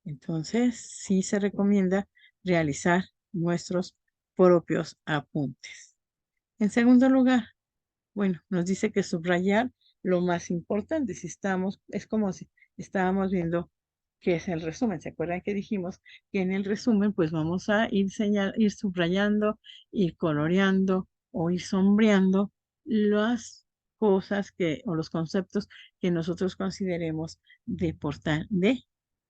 A: Entonces, sí se recomienda realizar nuestros propios apuntes. En segundo lugar, bueno, nos dice que subrayar lo más importante. Es como si estábamos viendo qué es el resumen. ¿Se acuerdan que dijimos que en el resumen, pues vamos a ir subrayando, ir coloreando o ir sombreando cosas o los conceptos que nosotros consideremos de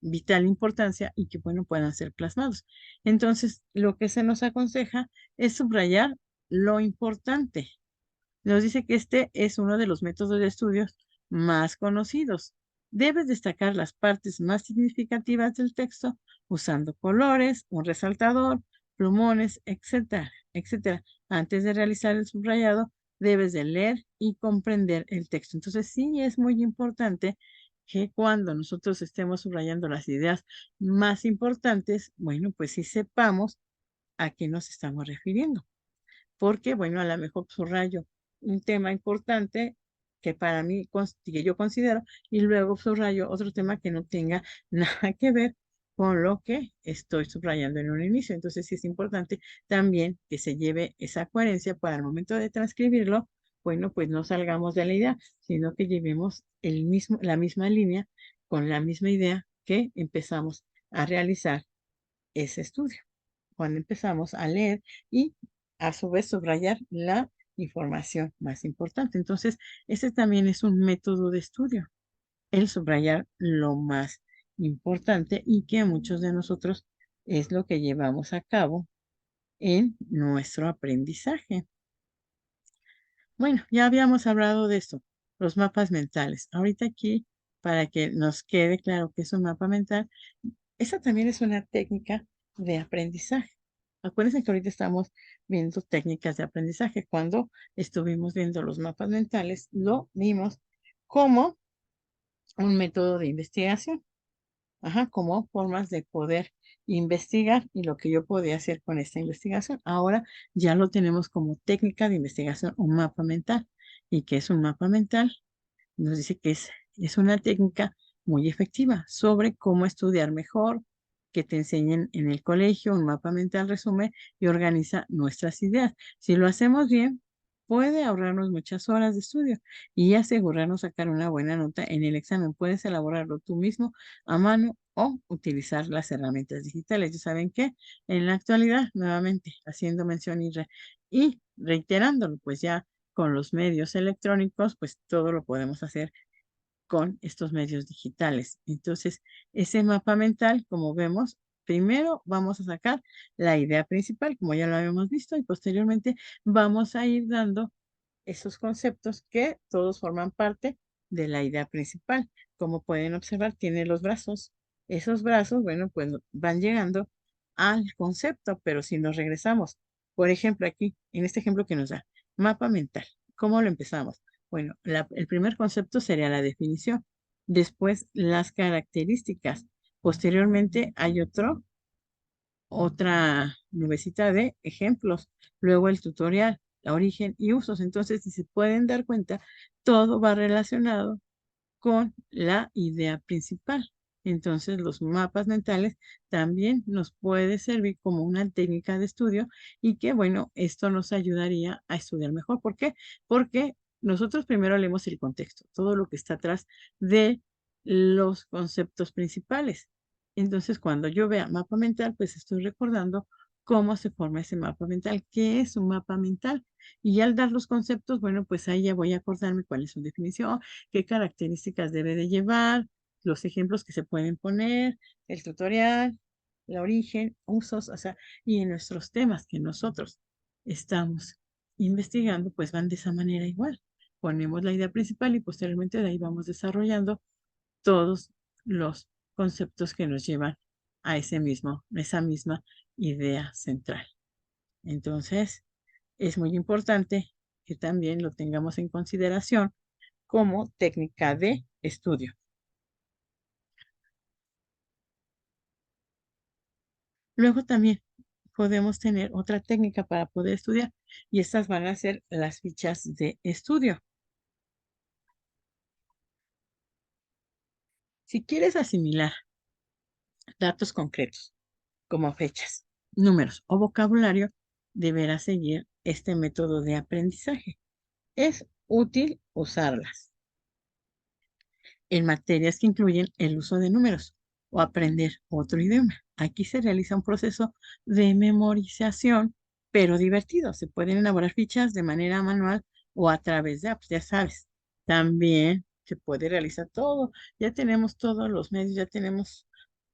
A: vital importancia y que, bueno, puedan ser plasmados. Entonces, lo que se nos aconseja es subrayar lo importante. Nos dice que este es uno de los métodos de estudios más conocidos. Debes destacar las partes más significativas del texto usando colores, un resaltador, plumones, etcétera, etcétera. Antes de realizar el subrayado, debes de leer y comprender el texto. Entonces, sí es muy importante que cuando nosotros estemos subrayando las ideas más importantes, bueno, pues sí sepamos a qué nos estamos refiriendo. Porque, bueno, a lo mejor subrayo un tema importante que para mí, que yo considero, y luego subrayo otro tema que no tenga nada que ver con lo que estoy subrayando en un inicio. Entonces, sí es importante también que se lleve esa coherencia para el momento de transcribirlo, bueno, pues no salgamos de la idea, sino que llevemos la misma línea con la misma idea que empezamos a realizar ese estudio cuando empezamos a leer y a su vez subrayar la información más importante. Entonces, ese también es un método de estudio, el subrayar lo más importante y que muchos de nosotros es lo que llevamos a cabo en nuestro aprendizaje. Bueno, ya habíamos hablado de esto, los mapas mentales. Ahorita aquí, para que nos quede claro que es un mapa mental, esa también es una técnica de aprendizaje. Acuérdense que ahorita estamos viendo técnicas de aprendizaje. Cuando estuvimos viendo los mapas mentales, lo vimos como un método de investigación. Ajá, como formas de poder investigar y lo que yo podía hacer con esta investigación. Ahora ya lo tenemos como técnica de investigación, un mapa mental. ¿Y qué es un mapa mental? Nos dice que es una técnica muy efectiva sobre cómo estudiar mejor, que te enseñen en el colegio. Un mapa mental resume y organiza nuestras ideas. Si lo hacemos bien, puede ahorrarnos muchas horas de estudio y asegurarnos sacar una buena nota en el examen. Puedes elaborarlo tú mismo a mano o utilizar las herramientas digitales. Ya saben que en la actualidad, nuevamente, haciendo mención y reiterándolo, pues ya con los medios electrónicos, pues todo lo podemos hacer con estos medios digitales. Entonces, ese mapa mental, como vemos, primero vamos a sacar la idea principal, como ya lo habíamos visto, y posteriormente vamos a ir dando esos conceptos que todos forman parte de la idea principal. Como pueden observar, tiene los brazos. Esos brazos, bueno, pues van llegando al concepto, pero si nos regresamos, por ejemplo, aquí, en este ejemplo que nos da, mapa mental, ¿cómo lo empezamos? Bueno, el primer concepto sería la definición, después las características, posteriormente hay otra nubecita de ejemplos, luego el tutorial, la origen y usos. Entonces, si se pueden dar cuenta, todo va relacionado con la idea principal. Entonces, los mapas mentales también nos puede servir como una técnica de estudio y que, bueno, esto nos ayudaría a estudiar mejor. ¿Por qué? Porque nosotros primero leemos el contexto, todo lo que está atrás de los conceptos principales. Entonces, cuando yo vea mapa mental, pues estoy recordando cómo se forma ese mapa mental, qué es un mapa mental. Y al dar los conceptos, bueno, pues ahí ya voy a acordarme cuál es su definición, qué características debe de llevar, los ejemplos que se pueden poner, el tutorial, el origen, usos, o sea, y en nuestros temas que nosotros estamos investigando, pues van de esa manera igual. Ponemos la idea principal y posteriormente de ahí vamos desarrollando todos los conceptos que nos llevan a esa misma idea central. Entonces, es muy importante que también lo tengamos en consideración como técnica de estudio. Luego también podemos tener otra técnica para poder estudiar y estas van a ser las fichas de estudio. Si quieres asimilar datos concretos como fechas, números o vocabulario, deberás seguir este método de aprendizaje. Es útil usarlas en materias que incluyen el uso de números o aprender otro idioma. Aquí se realiza un proceso de memorización, pero divertido. Se pueden elaborar fichas de manera manual o a través de apps, ya sabes. También se puede realizar todo. Ya tenemos todos los medios, ya tenemos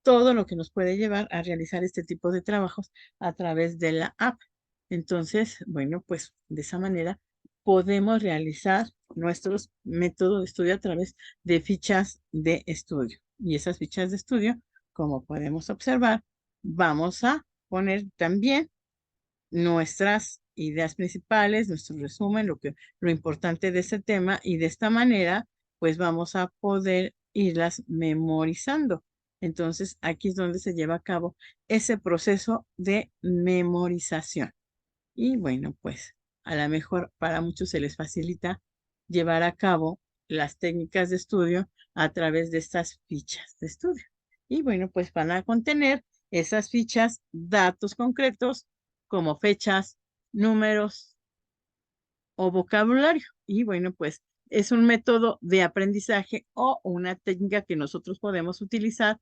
A: todo lo que nos puede llevar a realizar este tipo de trabajos a través de la app. Entonces, bueno, pues de esa manera podemos realizar nuestros métodos de estudio a través de fichas de estudio. Y esas fichas de estudio, como podemos observar, vamos a poner también nuestras ideas principales, nuestro resumen, lo importante de ese tema, y de esta manera pues vamos a poder irlas memorizando. Entonces aquí es donde se lleva a cabo ese proceso de memorización. Y bueno, pues a lo mejor para muchos se les facilita llevar a cabo las técnicas de estudio a través de estas fichas de estudio. Y bueno, pues van a contener esas fichas datos concretos como fechas, números o vocabulario. Y bueno, pues es un método de aprendizaje o una técnica que nosotros podemos utilizar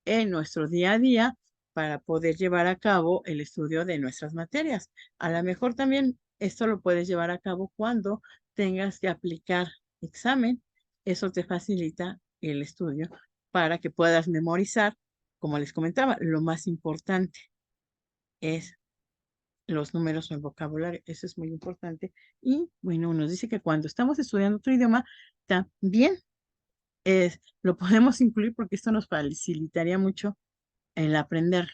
A: en nuestro día a día para poder llevar a cabo el estudio de nuestras materias. A lo mejor también esto lo puedes llevar a cabo cuando tengas que aplicar examen. Eso te facilita el estudio para que puedas memorizar. Como les comentaba, lo más importante es los números o el vocabulario. Eso es muy importante. Y bueno, nos dice que cuando estamos estudiando otro idioma, también lo podemos incluir porque esto nos facilitaría mucho el aprender.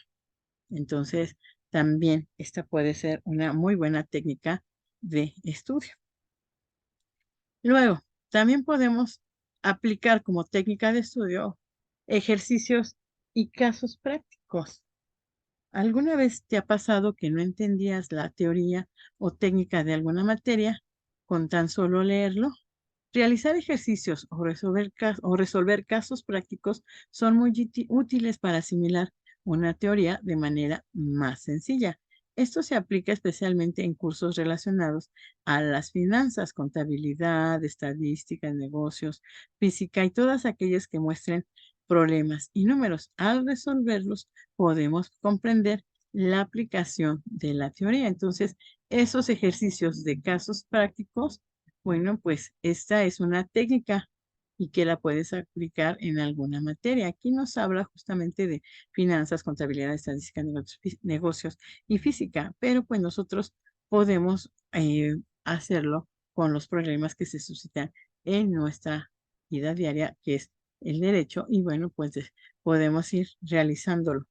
A: Entonces, también esta puede ser una muy buena técnica de estudio. Luego, también podemos aplicar como técnica de estudio ejercicios y casos prácticos. ¿Alguna vez te ha pasado que no entendías la teoría o técnica de alguna materia con tan solo leerlo? Realizar ejercicios o resolver casos prácticos son muy útiles para asimilar una teoría de manera más sencilla. Esto se aplica especialmente en cursos relacionados a las finanzas, contabilidad, estadística, negocios, física y todas aquellas que muestren problemas y números. Al resolverlos, podemos comprender la aplicación de la teoría. Entonces, esos ejercicios de casos prácticos, bueno, pues esta es una técnica y que la puedes aplicar en alguna materia. Aquí nos habla justamente de finanzas, contabilidad, estadística, negocios y física, pero pues nosotros podemos hacerlo con los problemas que se suscitan en nuestra vida diaria, que es el derecho, y bueno, pues podemos ir realizándolo,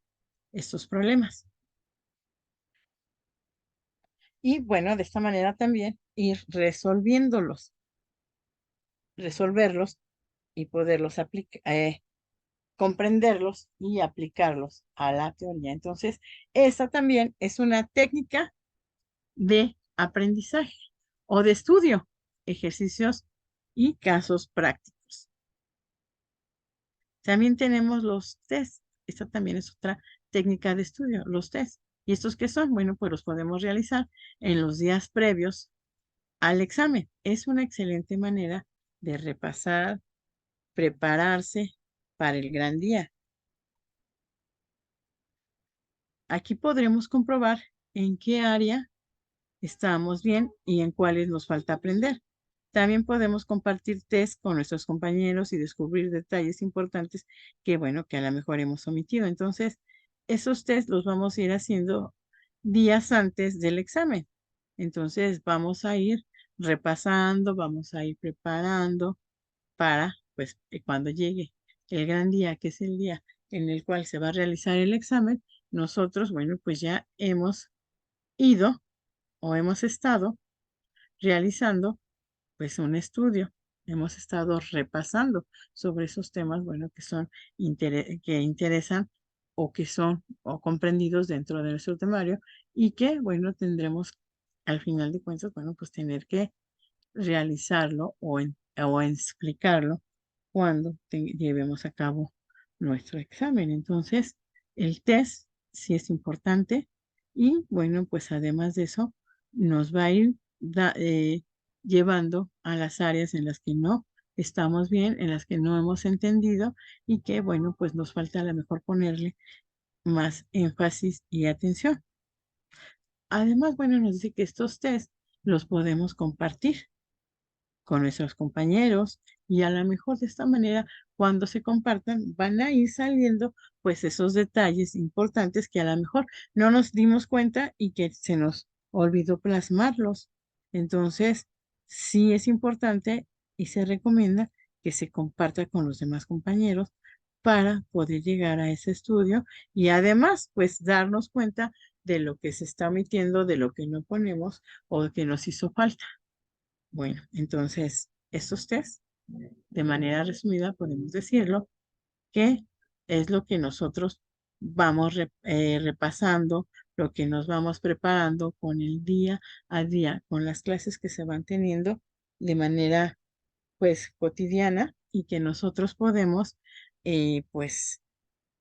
A: estos problemas. Y bueno, de esta manera también ir resolverlos y poderlos aplicar, comprenderlos y aplicarlos a la teoría. Entonces, esa también es una técnica de aprendizaje o de estudio, ejercicios y casos prácticos. También tenemos los test. Esta también es otra técnica de estudio, los test. ¿Y estos qué son? Bueno, pues los podemos realizar en los días previos al examen. Es una excelente manera de repasar, prepararse para el gran día. Aquí podremos comprobar en qué área estamos bien y en cuáles nos falta aprender. También podemos compartir test con nuestros compañeros y descubrir detalles importantes que, bueno, que a lo mejor hemos omitido. Entonces, esos test los vamos a ir haciendo días antes del examen. Entonces, vamos a ir repasando, vamos a ir preparando para, pues, cuando llegue el gran día, que es el día en el cual se va a realizar el examen, nosotros, bueno, pues ya hemos ido o hemos estado realizando pues un estudio. Hemos estado repasando sobre esos temas, bueno, que son que interesan o que son o comprendidos dentro de nuestro temario y que, bueno, tendremos al final de cuentas, bueno, pues tener que realizarlo o explicarlo cuando llevemos a cabo nuestro examen. Entonces, el test sí es importante y bueno, pues además de eso, nos va a ir llevando a las áreas en las que no estamos bien, en las que no hemos entendido y que bueno, pues nos falta a lo mejor ponerle más énfasis y atención. Además, bueno, nos dice que estos test los podemos compartir. con nuestros compañeros y a lo mejor de esta manera, cuando se compartan, van a ir saliendo pues esos detalles importantes que a lo mejor no nos dimos cuenta y que se nos olvidó plasmarlos. Entonces, sí es importante y se recomienda que se comparta con los demás compañeros para poder llegar a ese estudio y además, pues darnos cuenta de lo que se está omitiendo, de lo que no ponemos o que nos hizo falta. Bueno, entonces, estos test, de manera resumida, podemos decirlo, que es lo que nosotros vamos repasando, lo que nos vamos preparando con el día a día, con las clases que se van teniendo de manera, pues, cotidiana y que nosotros podemos, pues,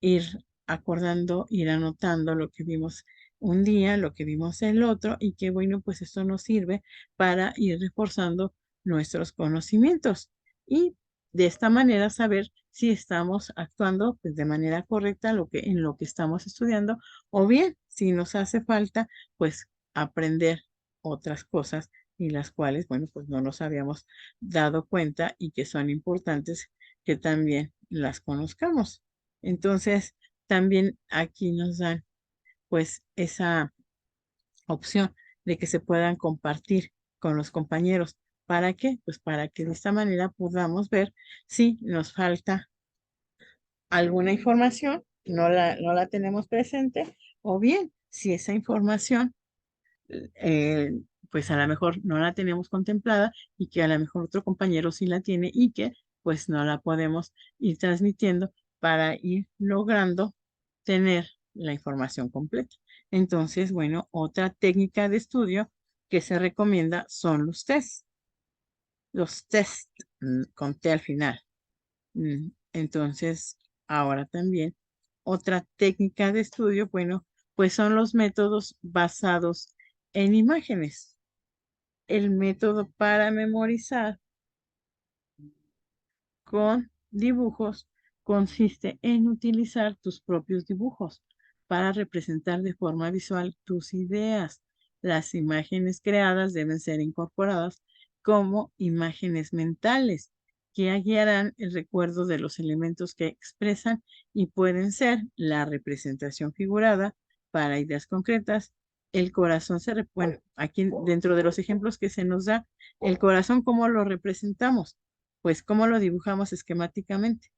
A: ir acordando, ir anotando lo que vimos un día, lo que vimos el otro y que bueno, pues esto nos sirve para ir reforzando nuestros conocimientos y de esta manera saber si estamos actuando pues, de manera correcta en lo que estamos estudiando o bien si nos hace falta pues aprender otras cosas y las cuales, bueno, pues no nos habíamos dado cuenta y que son importantes que también las conozcamos. Entonces, también aquí nos dan pues esa opción de que se puedan compartir con los compañeros. ¿Para qué? Pues para que de esta manera podamos ver si nos falta alguna información, no la tenemos presente, o bien si esa información eh, pues a lo mejor no la tenemos contemplada y que a lo mejor otro compañero sí la tiene y que pues no la podemos ir transmitiendo para ir logrando tener la información completa. Entonces, bueno, otra técnica de estudio que se recomienda son los test con T al final. Entonces, ahora también otra técnica de estudio, bueno, pues son los métodos basados en imágenes. El método para memorizar con dibujos consiste en utilizar tus propios dibujos para representar de forma visual tus ideas. Las imágenes creadas deben ser incorporadas como imágenes mentales que guiarán el recuerdo de los elementos que expresan y pueden ser la representación figurada para ideas concretas. El corazón bueno, aquí dentro de los ejemplos que se nos da, el corazón, ¿cómo lo representamos? Pues, ¿cómo lo dibujamos esquemáticamente?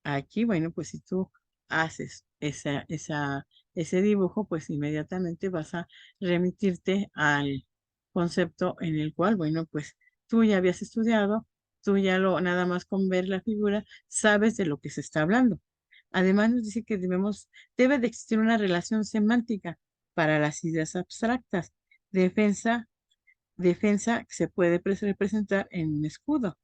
A: Aquí, bueno, pues si tú haces ese dibujo, pues inmediatamente vas a remitirte al concepto en el cual, bueno, pues tú ya habías estudiado, tú ya nada más con ver la figura, sabes de lo que se está hablando. Además, nos dice que debe de existir una relación semántica para las ideas abstractas. Defensa, defensa se puede representar en un escudo.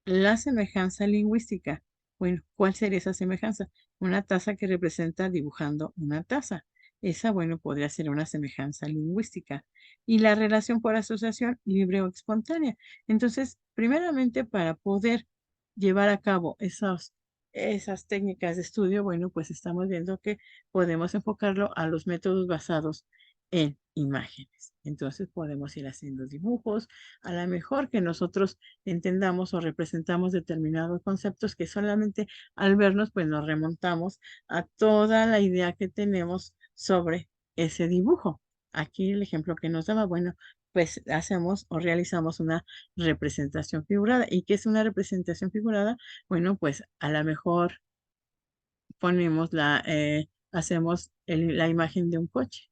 A: La semejanza lingüística. Bueno, ¿cuál sería esa semejanza? Una taza que representa dibujando una taza. Esa, bueno, podría ser una semejanza lingüística. Y la relación por asociación libre o espontánea. Entonces, primeramente, para poder llevar a cabo esas técnicas de estudio, bueno, pues estamos viendo que podemos enfocarlo a los métodos basados en imágenes. Entonces, podemos ir haciendo dibujos, a lo mejor que nosotros entendamos o representamos determinados conceptos que solamente al vernos pues nos remontamos a toda la idea que tenemos sobre ese dibujo. Aquí el ejemplo que nos daba, bueno, pues hacemos o realizamos una representación figurada. ¿Y qué es una representación figurada? Bueno, pues a lo mejor hacemos la imagen de un coche.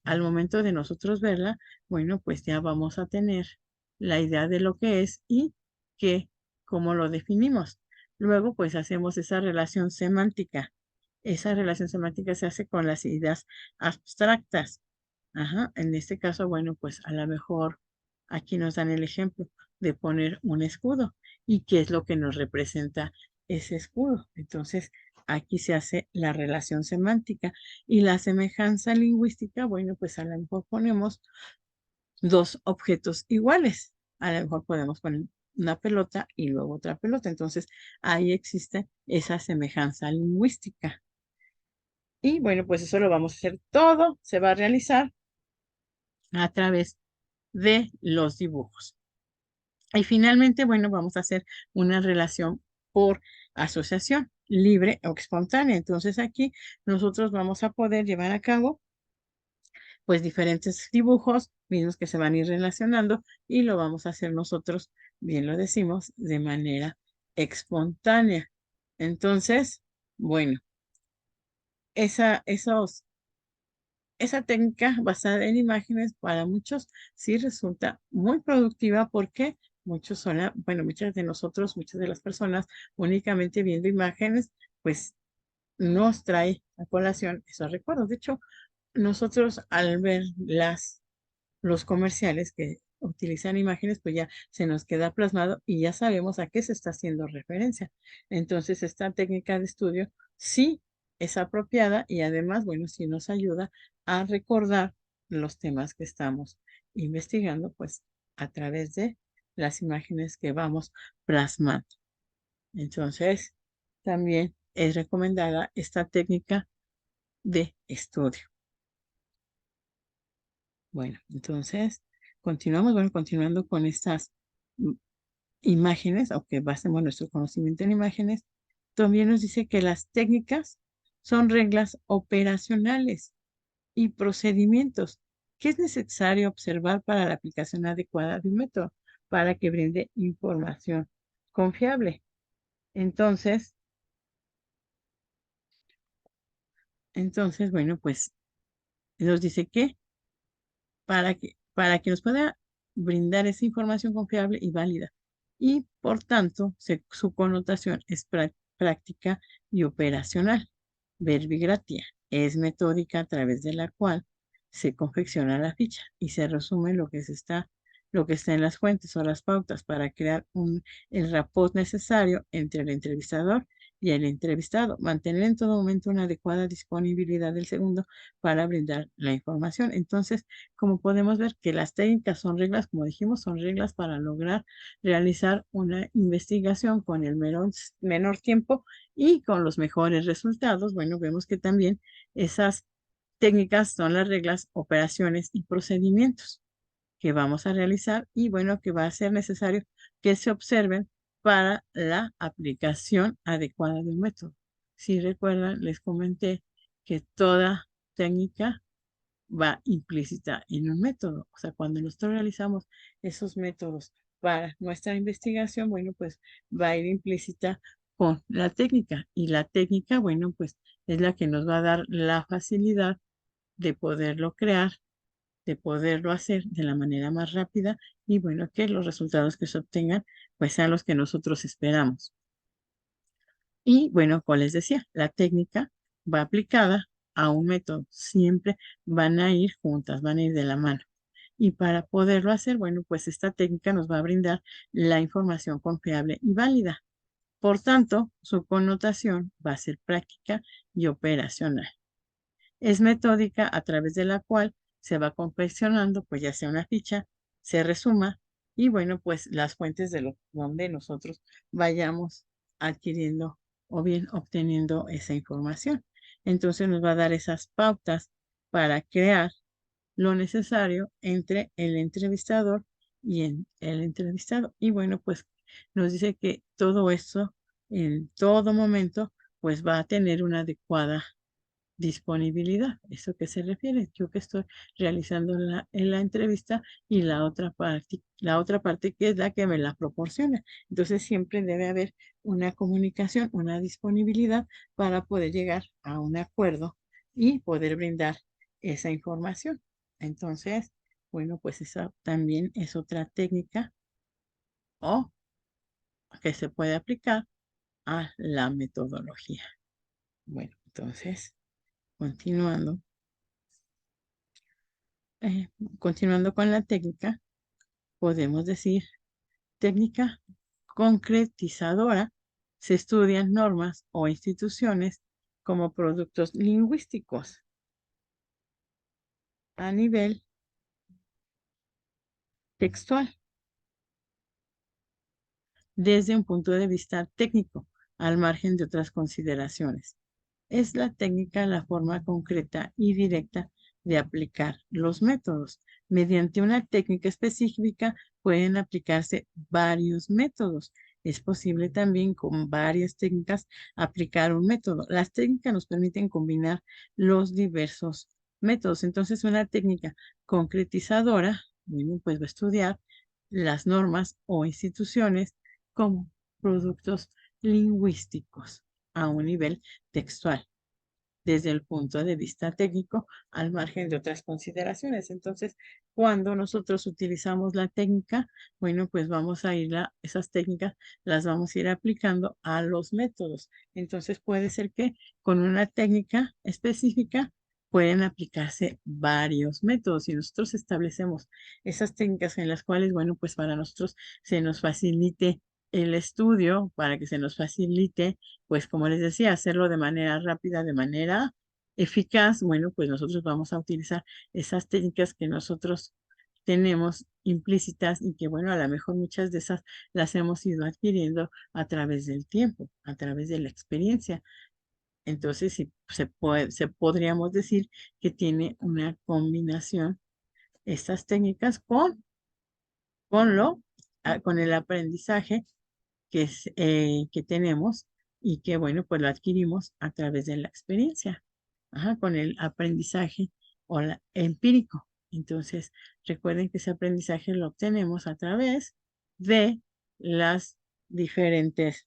A: Al momento de nosotros verla, bueno, pues ya vamos a tener la idea de lo que es y cómo lo definimos. Luego, pues hacemos esa relación semántica. Esa relación semántica se hace con las ideas abstractas. Ajá, en este caso, bueno, pues a lo mejor aquí nos dan el ejemplo de poner un escudo y qué es lo que nos representa ese escudo. Entonces, aquí se hace la relación semántica y la semejanza lingüística, bueno, pues a lo mejor ponemos dos objetos iguales. A lo mejor podemos poner una pelota y luego otra pelota. Entonces, ahí existe esa semejanza lingüística. Y bueno, pues eso lo vamos a hacer todo, se va a realizar a través de los dibujos. Y finalmente, bueno, vamos a hacer una relación por asociación libre o espontánea. Entonces aquí nosotros vamos a poder llevar a cabo pues diferentes dibujos mismos que se van a ir relacionando y lo vamos a hacer nosotros, bien lo decimos, de manera espontánea. Entonces, bueno, esa técnica basada en imágenes para muchos sí resulta muy productiva porque bueno, muchas de nosotros, muchas de las personas únicamente viendo imágenes, pues nos trae a colación esos recuerdos. De hecho, nosotros al ver los comerciales que utilizan imágenes, pues ya se nos queda plasmado y ya sabemos a qué se está haciendo referencia. Entonces, esta técnica de estudio sí es apropiada y además, bueno, sí nos ayuda a recordar los temas que estamos investigando, pues a través de las imágenes que vamos plasmando. Entonces, también es recomendada esta técnica de estudio. Bueno, entonces continuamos, bueno, continuando con estas mm, imágenes, aunque basemos nuestro conocimiento en imágenes, también nos dice que las técnicas son reglas operacionales y procedimientos que es necesario observar para la aplicación adecuada de un método para que brinde información confiable. Entonces, bueno, pues nos dice que para que nos pueda brindar esa información confiable y válida. Y por tanto, su connotación es práctica y operacional. Verbigratia es metódica a través de la cual se confecciona la ficha y se resume lo que está en las fuentes o las pautas para crear el rapport necesario entre el entrevistador y el entrevistado. Mantener en todo momento una adecuada disponibilidad del segundo para brindar la información. Entonces, como podemos ver que las técnicas son reglas, como dijimos, son reglas para lograr realizar una investigación con el menor tiempo y con los mejores resultados. Bueno, vemos que también esas técnicas son las reglas, operaciones y procedimientos que vamos a realizar y bueno, que va a ser necesario que se observen para la aplicación adecuada del método. Si recuerdan, les comenté que toda técnica va implícita en un método. O sea, cuando nosotros realizamos esos métodos para nuestra investigación, bueno, pues va a ir implícita con la técnica. Y la técnica, bueno, pues es la que nos va a dar la facilidad de poderlo crear, de poderlo hacer de la manera más rápida y bueno, que los resultados que se obtengan, pues sean los que nosotros esperamos. Y bueno, como les decía, la técnica va aplicada a un método. Siempre van a ir juntas, van a ir de la mano. Y para poderlo hacer, bueno, pues esta técnica nos va a brindar la información confiable y válida. Por tanto, su connotación va a ser práctica y operacional. Es metódica a través de la cual se va confeccionando, pues ya sea una ficha, se resuma y bueno, pues las fuentes donde nosotros vayamos adquiriendo o bien obteniendo esa información. Entonces nos va a dar esas pautas para crear lo necesario entre el entrevistador y el entrevistado. Y bueno, pues nos dice que todo eso en todo momento pues va a tener una adecuada disponibilidad. ¿Eso qué se refiere? Yo que estoy realizando en la entrevista y la otra parte que es la que me la proporciona. Entonces siempre debe haber una comunicación, una disponibilidad para poder llegar a un acuerdo y poder brindar esa información. Entonces, bueno, pues esa también es otra técnica o que se puede aplicar a la metodología. Bueno, entonces, continuando. Eh, continuando con la técnica, podemos decir técnica concretizadora. Se estudian normas o instituciones como productos lingüísticos a nivel textual desde un punto de vista técnico, al margen de otras consideraciones. Es la técnica la forma concreta y directa de aplicar los métodos. Mediante una técnica específica pueden aplicarse varios métodos. Es posible también con varias técnicas aplicar un método. Las técnicas nos permiten combinar los diversos métodos. Entonces, una técnica concretizadora, bueno, pues va a estudiar las normas o instituciones como productos lingüísticos a un nivel textual desde el punto de vista técnico, al margen de otras consideraciones. Entonces, cuando nosotros utilizamos la técnica, bueno, pues vamos a ir esas técnicas las vamos a ir aplicando a los métodos. Entonces, puede ser que con una técnica específica pueden aplicarse varios métodos y nosotros establecemos esas técnicas en las cuales, bueno, pues para nosotros se nos facilite el estudio, para que se nos facilite pues como les decía, hacerlo de manera rápida, de manera eficaz, bueno, pues nosotros vamos a utilizar esas técnicas que nosotros tenemos implícitas y que, bueno, a lo mejor muchas de esas las hemos ido adquiriendo a través del tiempo, a través de la experiencia. Entonces, sí, podríamos decir que tiene una combinación estas técnicas con con el aprendizaje que tenemos y que, bueno, pues lo adquirimos a través de la experiencia, ajá, con el aprendizaje o empírico. Entonces, recuerden que ese aprendizaje lo obtenemos a través de las diferentes,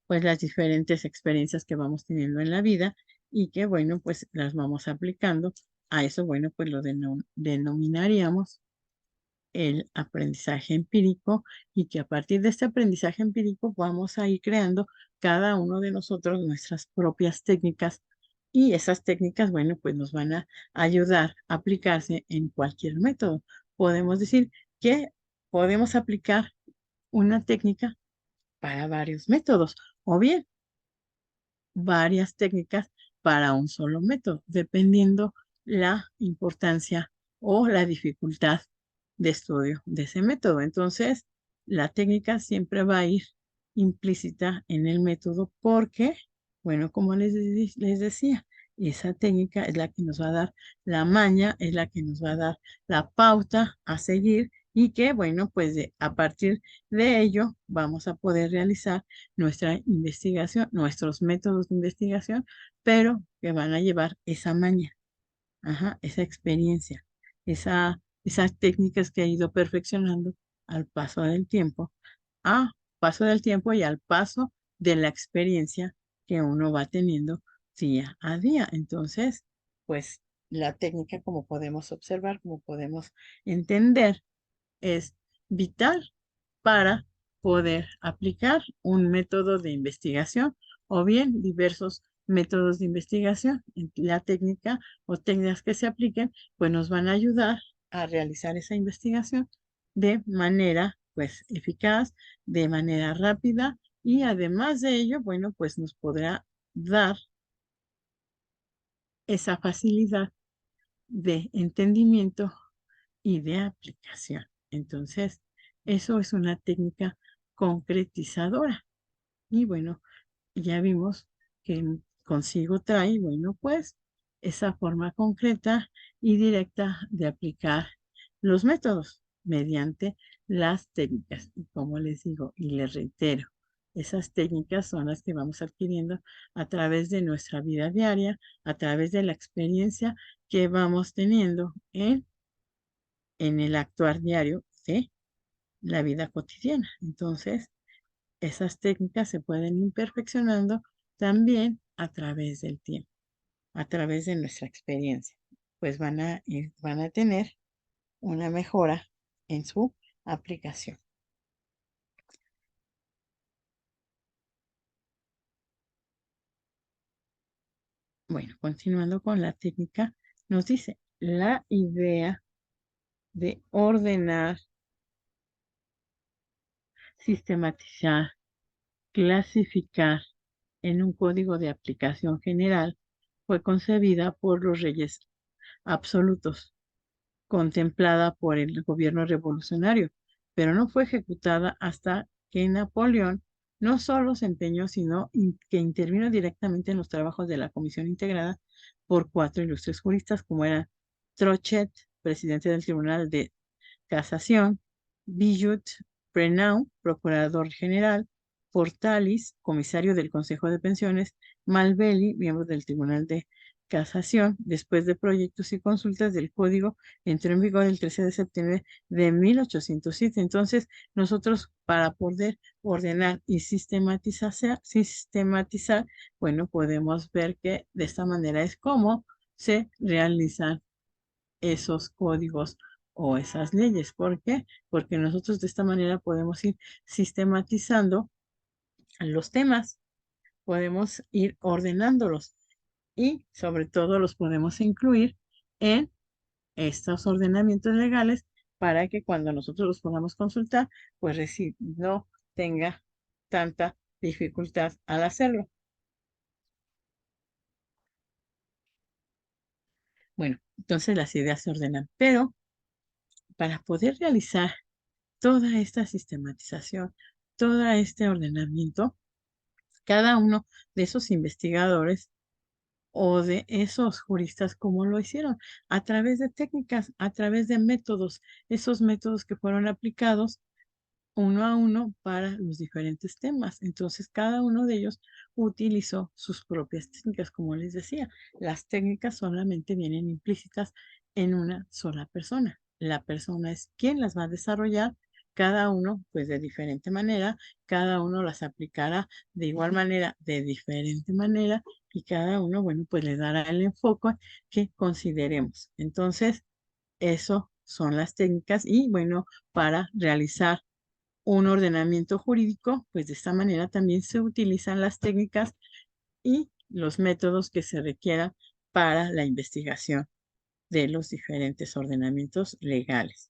A: pues las diferentes experiencias que vamos teniendo en la vida y que, bueno, pues las vamos aplicando. A eso, bueno, pues lo denominaríamos el aprendizaje empírico y que a partir de este aprendizaje empírico vamos a ir creando cada uno de nosotros nuestras propias técnicas y esas técnicas, bueno, pues nos van a ayudar a aplicarse en cualquier método. Podemos decir que podemos aplicar una técnica para varios métodos o bien varias técnicas para un solo método, dependiendo la importancia o la dificultad de estudio de ese método. Entonces, la técnica siempre va a ir implícita en el método porque, bueno, como les decía, esa técnica es la que nos va a dar la maña, es la que nos va a dar la pauta a seguir y que, bueno, pues a partir de ello vamos a poder realizar nuestra investigación, nuestros métodos de investigación, pero que van a llevar esa maña, ajá, esa experiencia, esas técnicas que ha ido perfeccionando al paso del tiempo, a paso del tiempo y al paso de la experiencia que uno va teniendo día a día. Entonces, pues la técnica, como podemos observar, como podemos entender, es vital para poder aplicar un método de investigación o bien diversos métodos de investigación. La técnica o técnicas que se apliquen, pues nos van a ayudar a realizar esa investigación de manera, pues, eficaz, de manera rápida y además de ello, bueno, pues nos podrá dar esa facilidad de entendimiento y de aplicación. Entonces, eso es una técnica concretizadora. Y bueno, ya vimos que consigo trae, bueno, pues esa forma concreta y directa de aplicar los métodos mediante las técnicas. Y como les digo y les reitero, esas técnicas son las que vamos adquiriendo a través de nuestra vida diaria, a través de la experiencia que vamos teniendo en el actuar diario de la vida cotidiana. Entonces, esas técnicas se pueden ir perfeccionando también a través del tiempo, a través de nuestra experiencia. Pues van a tener una mejora en su aplicación. Bueno, continuando con la técnica, nos dice la idea de ordenar, sistematizar, clasificar en un código de aplicación general fue concebida por los reyes absolutos, contemplada por el gobierno revolucionario, pero no fue ejecutada hasta que Napoleón no solo se empeñó, sino que intervino directamente en los trabajos de la comisión integrada por cuatro ilustres juristas como eran Trochet, presidente del Tribunal de Casación, Billaud Prenau, procurador general, Portalis, comisario del Consejo de Pensiones, Malbelli, miembro del Tribunal de Casación. Después de proyectos y consultas del Código, entró en vigor el 13 de septiembre de 1807. Entonces, nosotros para poder ordenar y sistematizar, bueno, podemos ver que de esta manera es como se realizan esos códigos o esas leyes. ¿Por qué? Porque nosotros de esta manera podemos ir sistematizando los temas, podemos ir ordenándolos y sobre todo los podemos incluir en estos ordenamientos legales para que cuando nosotros los podamos consultar, pues no tenga tanta dificultad al hacerlo. Bueno, entonces las ideas se ordenan, pero para poder realizar toda esta sistematización, todo este ordenamiento, cada uno de esos investigadores o de esos juristas, como lo hicieron, a través de técnicas, a través de métodos, esos métodos que fueron aplicados uno a uno para los diferentes temas. Entonces, cada uno de ellos utilizó sus propias técnicas, como les decía. Las técnicas solamente vienen implícitas en una sola persona. La persona es quien las va a desarrollar, cada uno, pues de diferente manera, cada uno las aplicará de igual manera, de diferente manera, y cada uno, bueno, pues le dará el enfoque que consideremos. Entonces, eso son las técnicas y, bueno, para realizar un ordenamiento jurídico, pues de esta manera también se utilizan las técnicas y los métodos que se requieran para la investigación de los diferentes ordenamientos legales.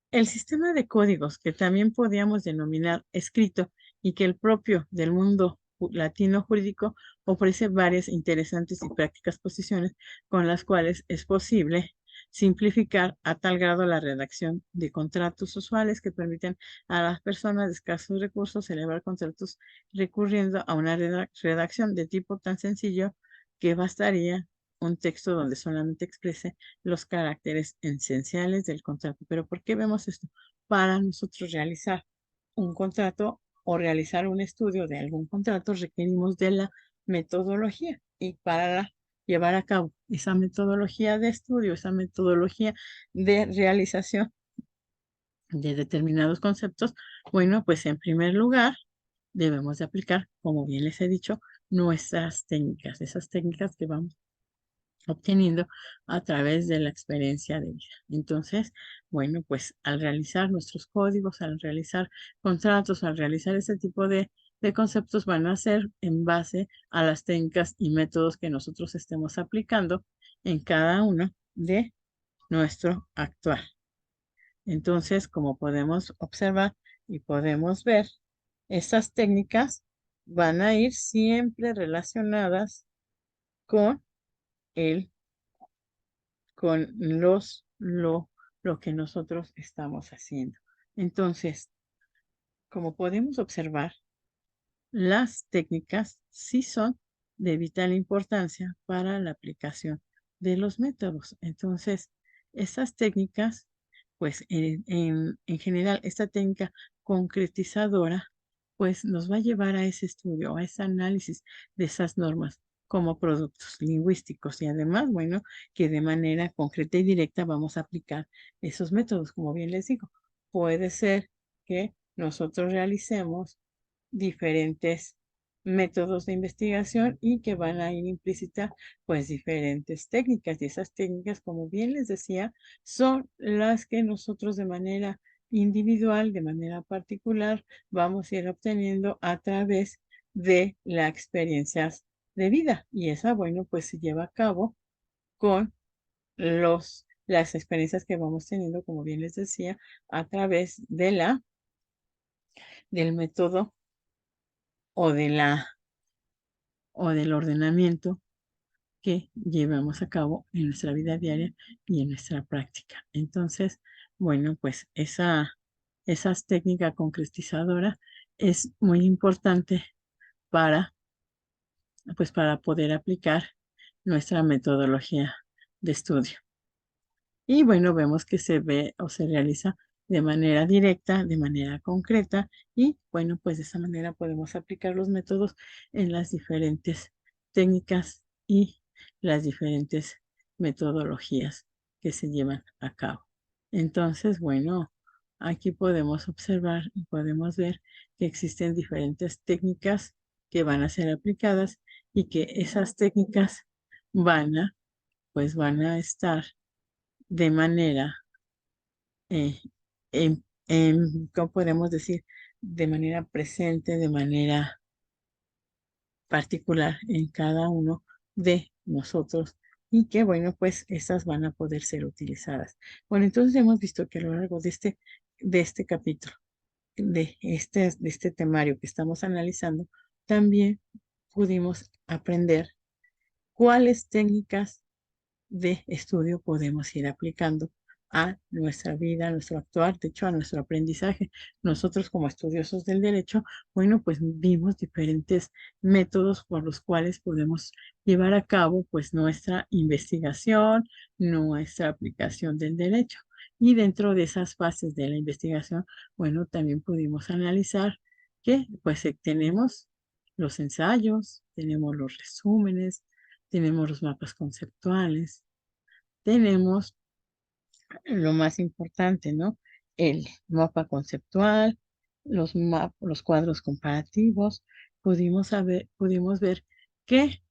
A: El sistema de códigos, que también podríamos denominar escrito y que el propio del mundo latino jurídico ofrece varias interesantes y prácticas posiciones con las cuales es posible simplificar a tal grado la redacción de contratos usuales que permiten a las personas de escasos recursos celebrar contratos recurriendo a una redacción de tipo tan sencillo que bastaría un texto donde solamente exprese los caracteres esenciales del contrato. Pero ¿por qué vemos esto? Para nosotros realizar un contrato o realizar un estudio de algún contrato requerimos de la metodología y para llevar a cabo esa metodología de estudio, esa metodología de realización de determinados conceptos, bueno, pues en primer lugar debemos de aplicar, como bien les he dicho, nuestras técnicas, esas técnicas que vamos obteniendo a través de la experiencia de vida. Entonces, bueno, pues al realizar nuestros códigos, al realizar contratos, al realizar ese tipo de conceptos van a ser en base a las técnicas y métodos que nosotros estemos aplicando en cada uno de nuestro actuar. Entonces, como podemos observar y podemos ver, estas técnicas van a ir siempre relacionadas con el con lo que nosotros estamos haciendo. Entonces, como podemos observar, las técnicas sí son de vital importancia para la aplicación de los métodos. Entonces, esas técnicas, pues en general, esta técnica concretizadora, pues nos va a llevar a ese estudio, a ese análisis de esas normas como productos lingüísticos y además, bueno, que de manera concreta y directa vamos a aplicar esos métodos, como bien les digo. Puede ser que nosotros realicemos diferentes métodos de investigación y que van a ir implícitas pues diferentes técnicas y esas técnicas, como bien les decía, son las que nosotros de manera individual, de manera particular, vamos a ir obteniendo a través de las experiencias de vida y esa, bueno, pues se lleva a cabo con las experiencias que vamos teniendo, como bien les decía, a través del método o o del ordenamiento que llevamos a cabo en nuestra vida diaria y en nuestra práctica. Entonces, bueno, pues esa técnica concretizadora es muy importante para, pues para poder aplicar nuestra metodología de estudio. Y bueno, vemos que se ve o se realiza de manera directa, de manera concreta, y bueno, pues de esa manera podemos aplicar los métodos en las diferentes técnicas y las diferentes metodologías que se llevan a cabo. Entonces, bueno, aquí podemos observar y podemos ver que existen diferentes técnicas que van a ser aplicadas y que esas técnicas van a estar de manera, eh, ¿cómo podemos decir? De manera presente, de manera particular en cada uno de nosotros y que, bueno, pues estas van a poder ser utilizadas. Bueno, entonces hemos visto que a lo largo de este capítulo, de este temario que estamos analizando, también pudimos aprender cuáles técnicas de estudio podemos ir aplicando a nuestra vida, a nuestro actuar, de hecho, a nuestro aprendizaje. Nosotros como estudiosos del derecho, bueno, pues vimos diferentes métodos por los cuales podemos llevar a cabo pues nuestra investigación, nuestra aplicación del derecho. Y dentro de esas fases de la investigación, bueno, también pudimos analizar que pues tenemos los ensayos, tenemos los resúmenes, tenemos los mapas conceptuales, tenemos lo más importante, ¿no? El mapa conceptual, los cuadros comparativos. Pudimos ver que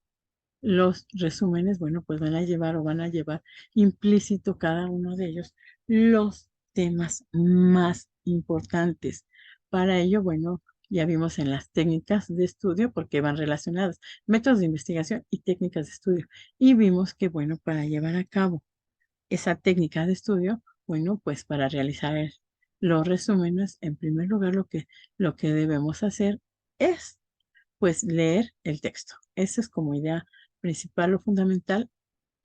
A: los resúmenes, bueno, pues van a llevar implícito cada uno de ellos los temas más importantes. Para ello, bueno, ya vimos en las técnicas de estudio, porque van relacionadas, métodos de investigación y técnicas de estudio. Y vimos que, bueno, para llevar a cabo esa técnica de estudio, bueno, pues para realizar los resúmenes, en primer lugar, lo que debemos hacer es pues leer el texto. Esa es como idea principal o fundamental,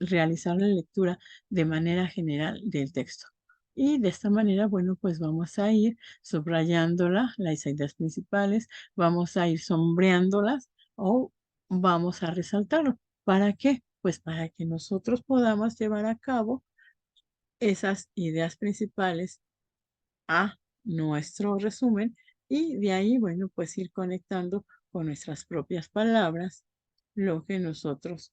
A: realizar la lectura de manera general del texto. Y de esta manera, bueno, pues vamos a ir subrayándola, las ideas principales, vamos a ir sombreándolas o vamos a resaltarlo. ¿Para qué? Pues para que nosotros podamos llevar a cabo esas ideas principales a nuestro resumen y de ahí, bueno, pues ir conectando con nuestras propias palabras lo que nosotros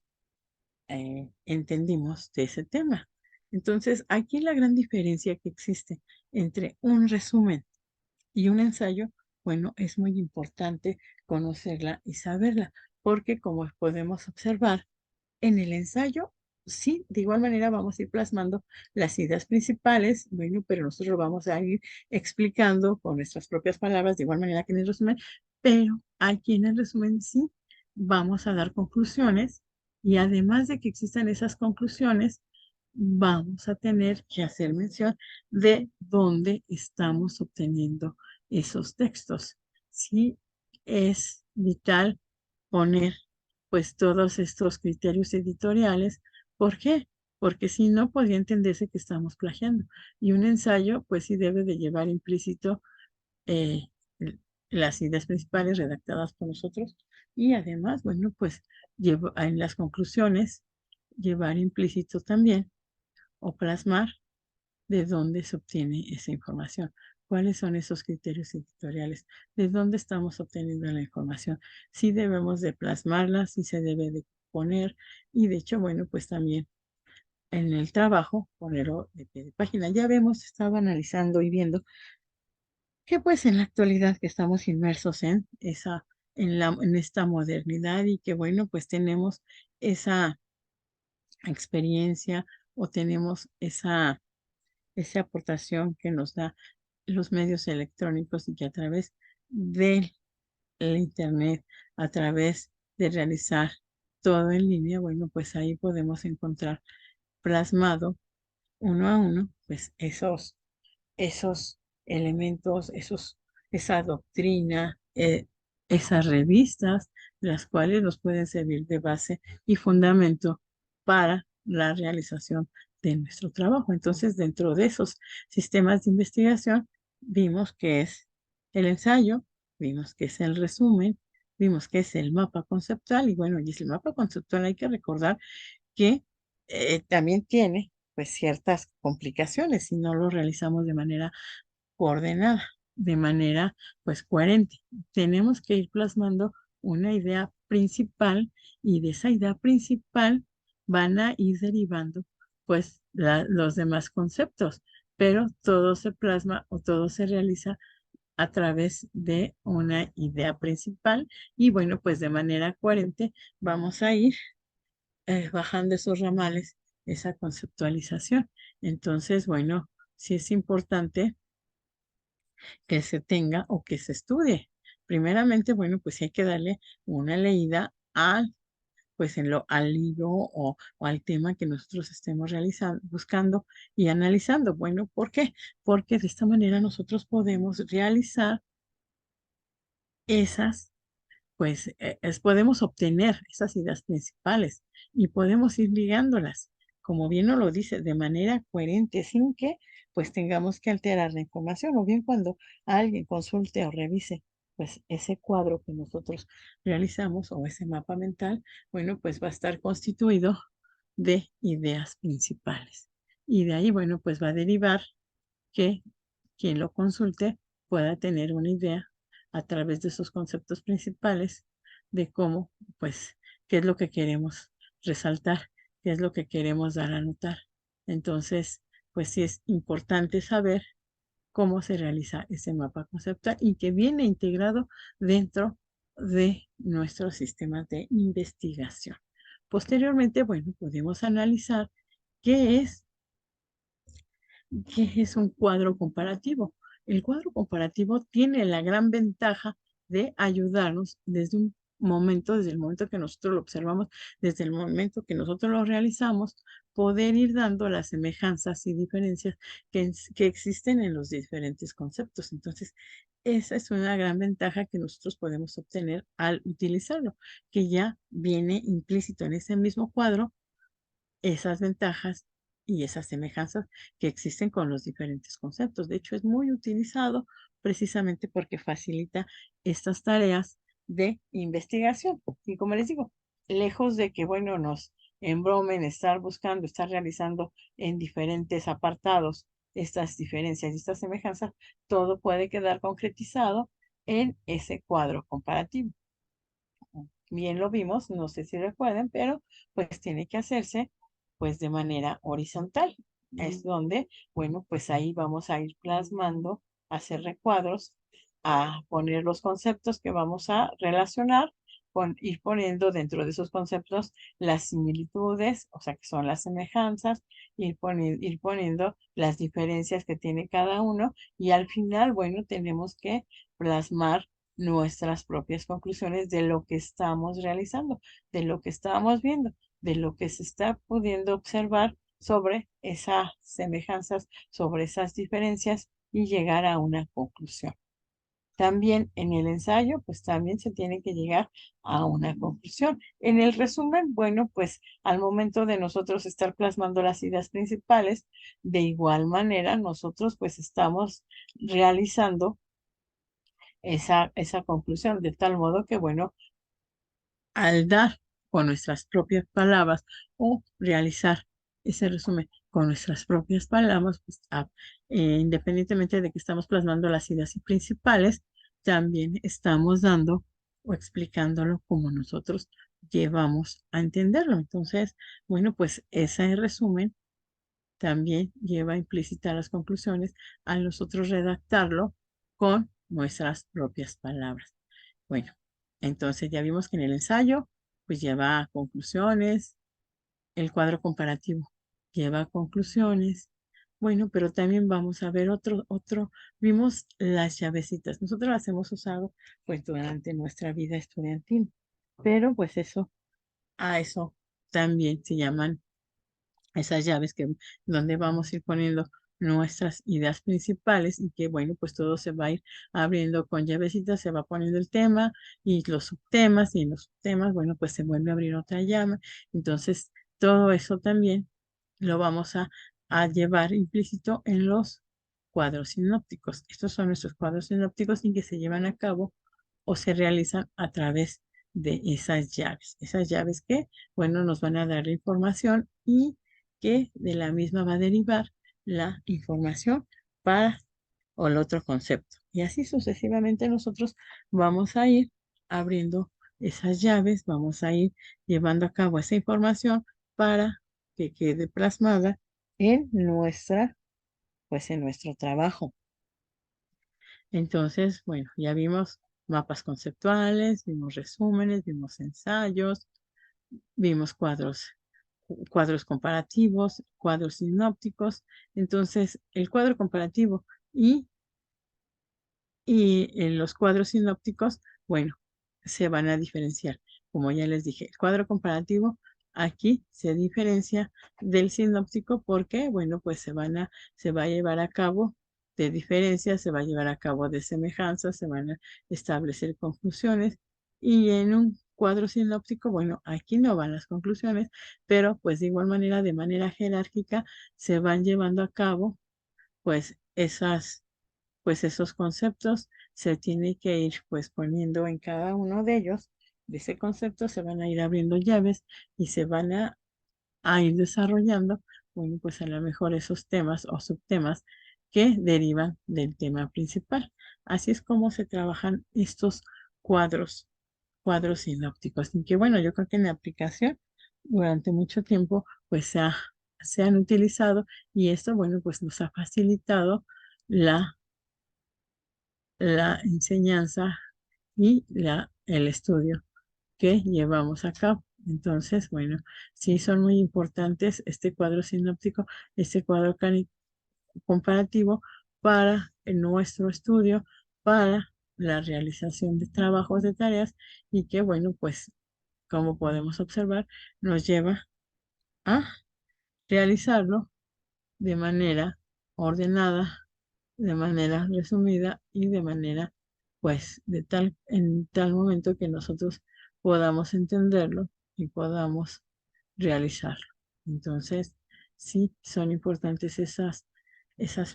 A: entendimos de ese tema. Entonces, aquí la gran diferencia que existe entre un resumen y un ensayo, bueno, es muy importante conocerla y saberla, porque como podemos observar, en el ensayo, sí, de igual manera vamos a ir plasmando las ideas principales, bueno, pero nosotros lo vamos a ir explicando con nuestras propias palabras, de igual manera que en el resumen, pero aquí en el resumen sí vamos a dar conclusiones y además de que existan esas conclusiones, vamos a tener que hacer mención de dónde estamos obteniendo esos textos. Sí, es vital poner pues todos estos criterios editoriales. ¿Por qué? Porque si no, podría entenderse que estamos plagiando. Y un ensayo, pues sí debe de llevar implícito eh, las ideas principales redactadas por nosotros y además, bueno, pues en las conclusiones llevar implícito también o plasmar de dónde se obtiene esa información, cuáles son esos criterios editoriales, de dónde estamos obteniendo la información, si debemos de plasmarla, si se debe de poner y de hecho, bueno, pues también en el trabajo ponerlo de pie de página. Ya vemos, estaba analizando y viendo que pues en la actualidad que estamos inmersos en en esta modernidad y que bueno, pues tenemos esa experiencia o tenemos esa aportación que nos da los medios electrónicos y que a través del Internet, a través de realizar todo en línea, bueno, pues ahí podemos encontrar plasmado uno a uno, pues esos elementos, esa doctrina, esas revistas, las cuales nos pueden servir de base y fundamento para la realización de nuestro trabajo. Entonces, dentro de esos sistemas de investigación, vimos que es el ensayo, vimos que es el resumen, vimos que es el mapa conceptual y bueno, y es el mapa conceptual, hay que recordar que también tiene pues ciertas complicaciones si no lo realizamos de manera coordenada, de manera pues coherente. Tenemos que ir plasmando una idea principal y de esa idea principal van a ir derivando pues los demás conceptos, pero todo se plasma o todo se realiza a través de una idea principal y bueno, pues de manera coherente vamos a ir bajando esos ramales, esa conceptualización. Entonces, bueno, sí es importante que se tenga o que se estudie. Primeramente, bueno, pues sí hay que darle una leída al, pues al libro o al tema que nosotros estemos realizando, buscando y analizando. Bueno, ¿por qué? Porque de esta manera nosotros podemos realizar esas pues podemos obtener esas ideas principales y podemos ir ligándolas, como bien nos lo dice, de manera coherente, sin que pues tengamos que alterar la información, o bien cuando alguien consulte o revise pues ese cuadro que nosotros realizamos o ese mapa mental, bueno, pues va a estar constituido de ideas principales. Y de ahí, bueno, pues va a derivar que quien lo consulte pueda tener una idea a través de esos conceptos principales de cómo, pues, qué es lo que queremos resaltar, qué es lo que queremos dar a notar. Entonces, pues sí es importante saber cómo se realiza ese mapa conceptual y que viene integrado dentro de nuestros sistemas de investigación. Posteriormente, bueno, podemos analizar qué es ¿qué es un cuadro comparativo? El cuadro comparativo tiene la gran ventaja de ayudarnos desde el momento que nosotros lo observamos, desde el momento que nosotros lo realizamos, poder ir dando las semejanzas y diferencias que existen en los diferentes conceptos. Entonces, esa es una gran ventaja que nosotros podemos obtener al utilizarlo, que ya viene implícito en ese mismo cuadro esas ventajas y esas semejanzas que existen con los diferentes conceptos. De hecho, es muy utilizado precisamente porque facilita estas tareas de investigación. Y como les digo, lejos de que, bueno, nos embromen estar buscando, estar realizando en diferentes apartados estas diferencias y estas semejanzas, todo puede quedar concretizado en ese cuadro comparativo. Bien lo vimos, no sé si recuerden, pero pues tiene que hacerse pues de manera horizontal. Es donde, bueno, pues ahí vamos a ir plasmando, hacer recuadros, a poner los conceptos que vamos a relacionar, ir poniendo dentro de esos conceptos las similitudes, o sea, que son las semejanzas, ir poniendo las diferencias que tiene cada uno y al final, bueno, tenemos que plasmar nuestras propias conclusiones de lo que estamos realizando, de lo que estamos viendo, de lo que se está pudiendo observar sobre esas semejanzas, sobre esas diferencias y llegar a una conclusión. También en el ensayo, pues también se tiene que llegar a una conclusión. En el resumen, bueno, pues al momento de nosotros estar plasmando las ideas principales, de igual manera nosotros pues estamos realizando esa conclusión, de tal modo que, bueno, al dar con nuestras propias palabras o realizar ese resumen con nuestras propias palabras, pues, independientemente de que estamos plasmando las ideas principales, también estamos dando o explicándolo como nosotros llevamos a entenderlo. Entonces, bueno, pues ese resumen también lleva implícita las conclusiones a nosotros redactarlo con nuestras propias palabras. Bueno, entonces ya vimos que en el ensayo pues lleva conclusiones, el cuadro comparativo lleva conclusiones. Bueno, pero también vamos a ver vimos las llavecitas. Nosotros las hemos usado pues durante nuestra vida estudiantil, pero pues a eso también se llaman esas llaves donde vamos a ir poniendo nuestras ideas principales y que bueno, pues todo se va a ir abriendo con llavecitas, se va poniendo el tema y los subtemas y en los subtemas, bueno, pues se vuelve a abrir otra llama. Entonces, todo eso también lo vamos a llevar implícito en los cuadros sinópticos. Estos son nuestros cuadros sinópticos y que se llevan a cabo o se realizan a través de esas llaves. Esas llaves que, bueno, nos van a dar la información y que de la misma va a derivar la información para o el otro concepto. Y así sucesivamente nosotros vamos a ir abriendo esas llaves, vamos a ir llevando a cabo esa información para que quede plasmada en pues en nuestro trabajo. Entonces, bueno, ya vimos mapas conceptuales, vimos resúmenes, vimos ensayos, vimos cuadros comparativos, cuadros sinópticos. Entonces, el cuadro comparativo y en los cuadros sinópticos, bueno, se van a diferenciar. Como ya les dije, el cuadro comparativo aquí se diferencia del sinóptico porque, bueno, pues se va a llevar a cabo de diferencias, se va a llevar a cabo de semejanzas, se van a establecer conclusiones y en un cuadro sinóptico, bueno, aquí no van las conclusiones, pero pues de igual manera, de manera jerárquica, se van llevando a cabo pues esos conceptos se tiene que ir pues poniendo en cada uno de ellos. De ese concepto se van a ir abriendo llaves y se van a ir desarrollando, bueno, pues a lo mejor esos temas o subtemas que derivan del tema principal. Así es como se trabajan estos cuadros sinópticos. Y que bueno, yo creo que en la aplicación durante mucho tiempo pues se han utilizado y esto, bueno, pues nos ha facilitado la enseñanza y el estudio que llevamos a cabo. Entonces, bueno, sí son muy importantes este cuadro sinóptico, este cuadro comparativo para nuestro estudio, para la realización de trabajos de tareas y que, bueno, pues como podemos observar, nos lleva a realizarlo de manera ordenada, de manera resumida y de manera, pues, en tal momento que nosotros podamos entenderlo y podamos realizarlo. Entonces, sí, son importantes esas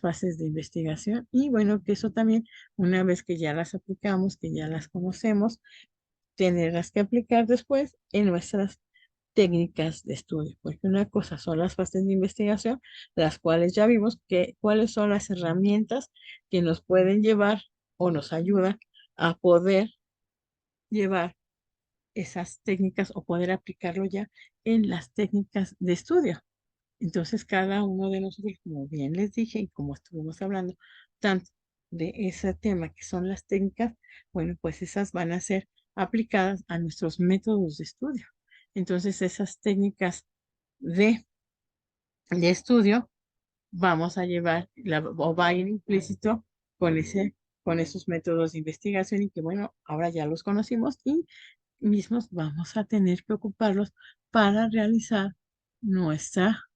A: fases de investigación y bueno, que eso también, una vez que ya las aplicamos, que ya las conocemos, tenerlas que aplicar después en nuestras técnicas de estudio, porque una cosa son las fases de investigación, las cuales ya vimos que cuáles son las herramientas que nos pueden llevar o nos ayudan a poder llevar esas técnicas o poder aplicarlo ya en las técnicas de estudio. Entonces, cada uno de nosotros, como bien les dije y como estuvimos hablando, tanto de ese tema que son las técnicas, bueno, pues esas van a ser aplicadas a nuestros métodos de estudio. Entonces, esas técnicas de, de estudio vamos a llevar, o va a ir implícito con con esos métodos de investigación y que, bueno, ahora ya los conocimos y mismos vamos a tener que ocuparlos para realizar nuestra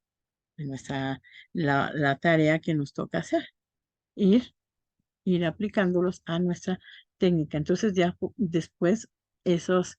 A: la tarea que nos toca hacer, ir, ir aplicándolos a nuestra técnica. Entonces ya después esos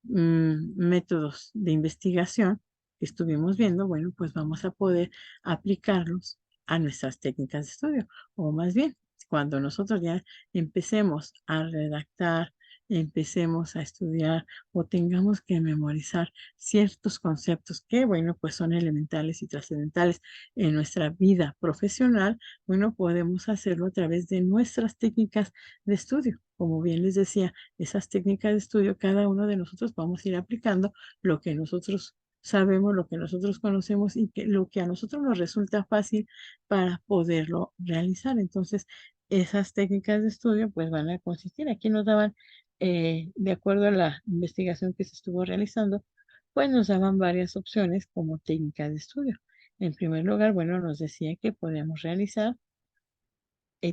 A: métodos de investigación que estuvimos viendo, bueno, pues vamos a poder aplicarlos a nuestras técnicas de estudio. O más bien, cuando nosotros ya empecemos a redactar, empecemos a estudiar o tengamos que memorizar ciertos conceptos que, bueno, pues son elementales y trascendentales en nuestra vida profesional, bueno, podemos hacerlo a través de nuestras técnicas de estudio. Como bien les decía, esas técnicas de estudio, cada uno de nosotros vamos a ir aplicando lo que nosotros sabemos, lo que nosotros conocemos y lo que a nosotros nos resulta fácil para poderlo realizar. Entonces, esas técnicas de estudio pues van a consistir, aquí nos daban, de acuerdo a la investigación que se estuvo realizando, pues nos daban varias opciones como técnicas de estudio. En primer lugar, bueno, nos decía que podíamos realizar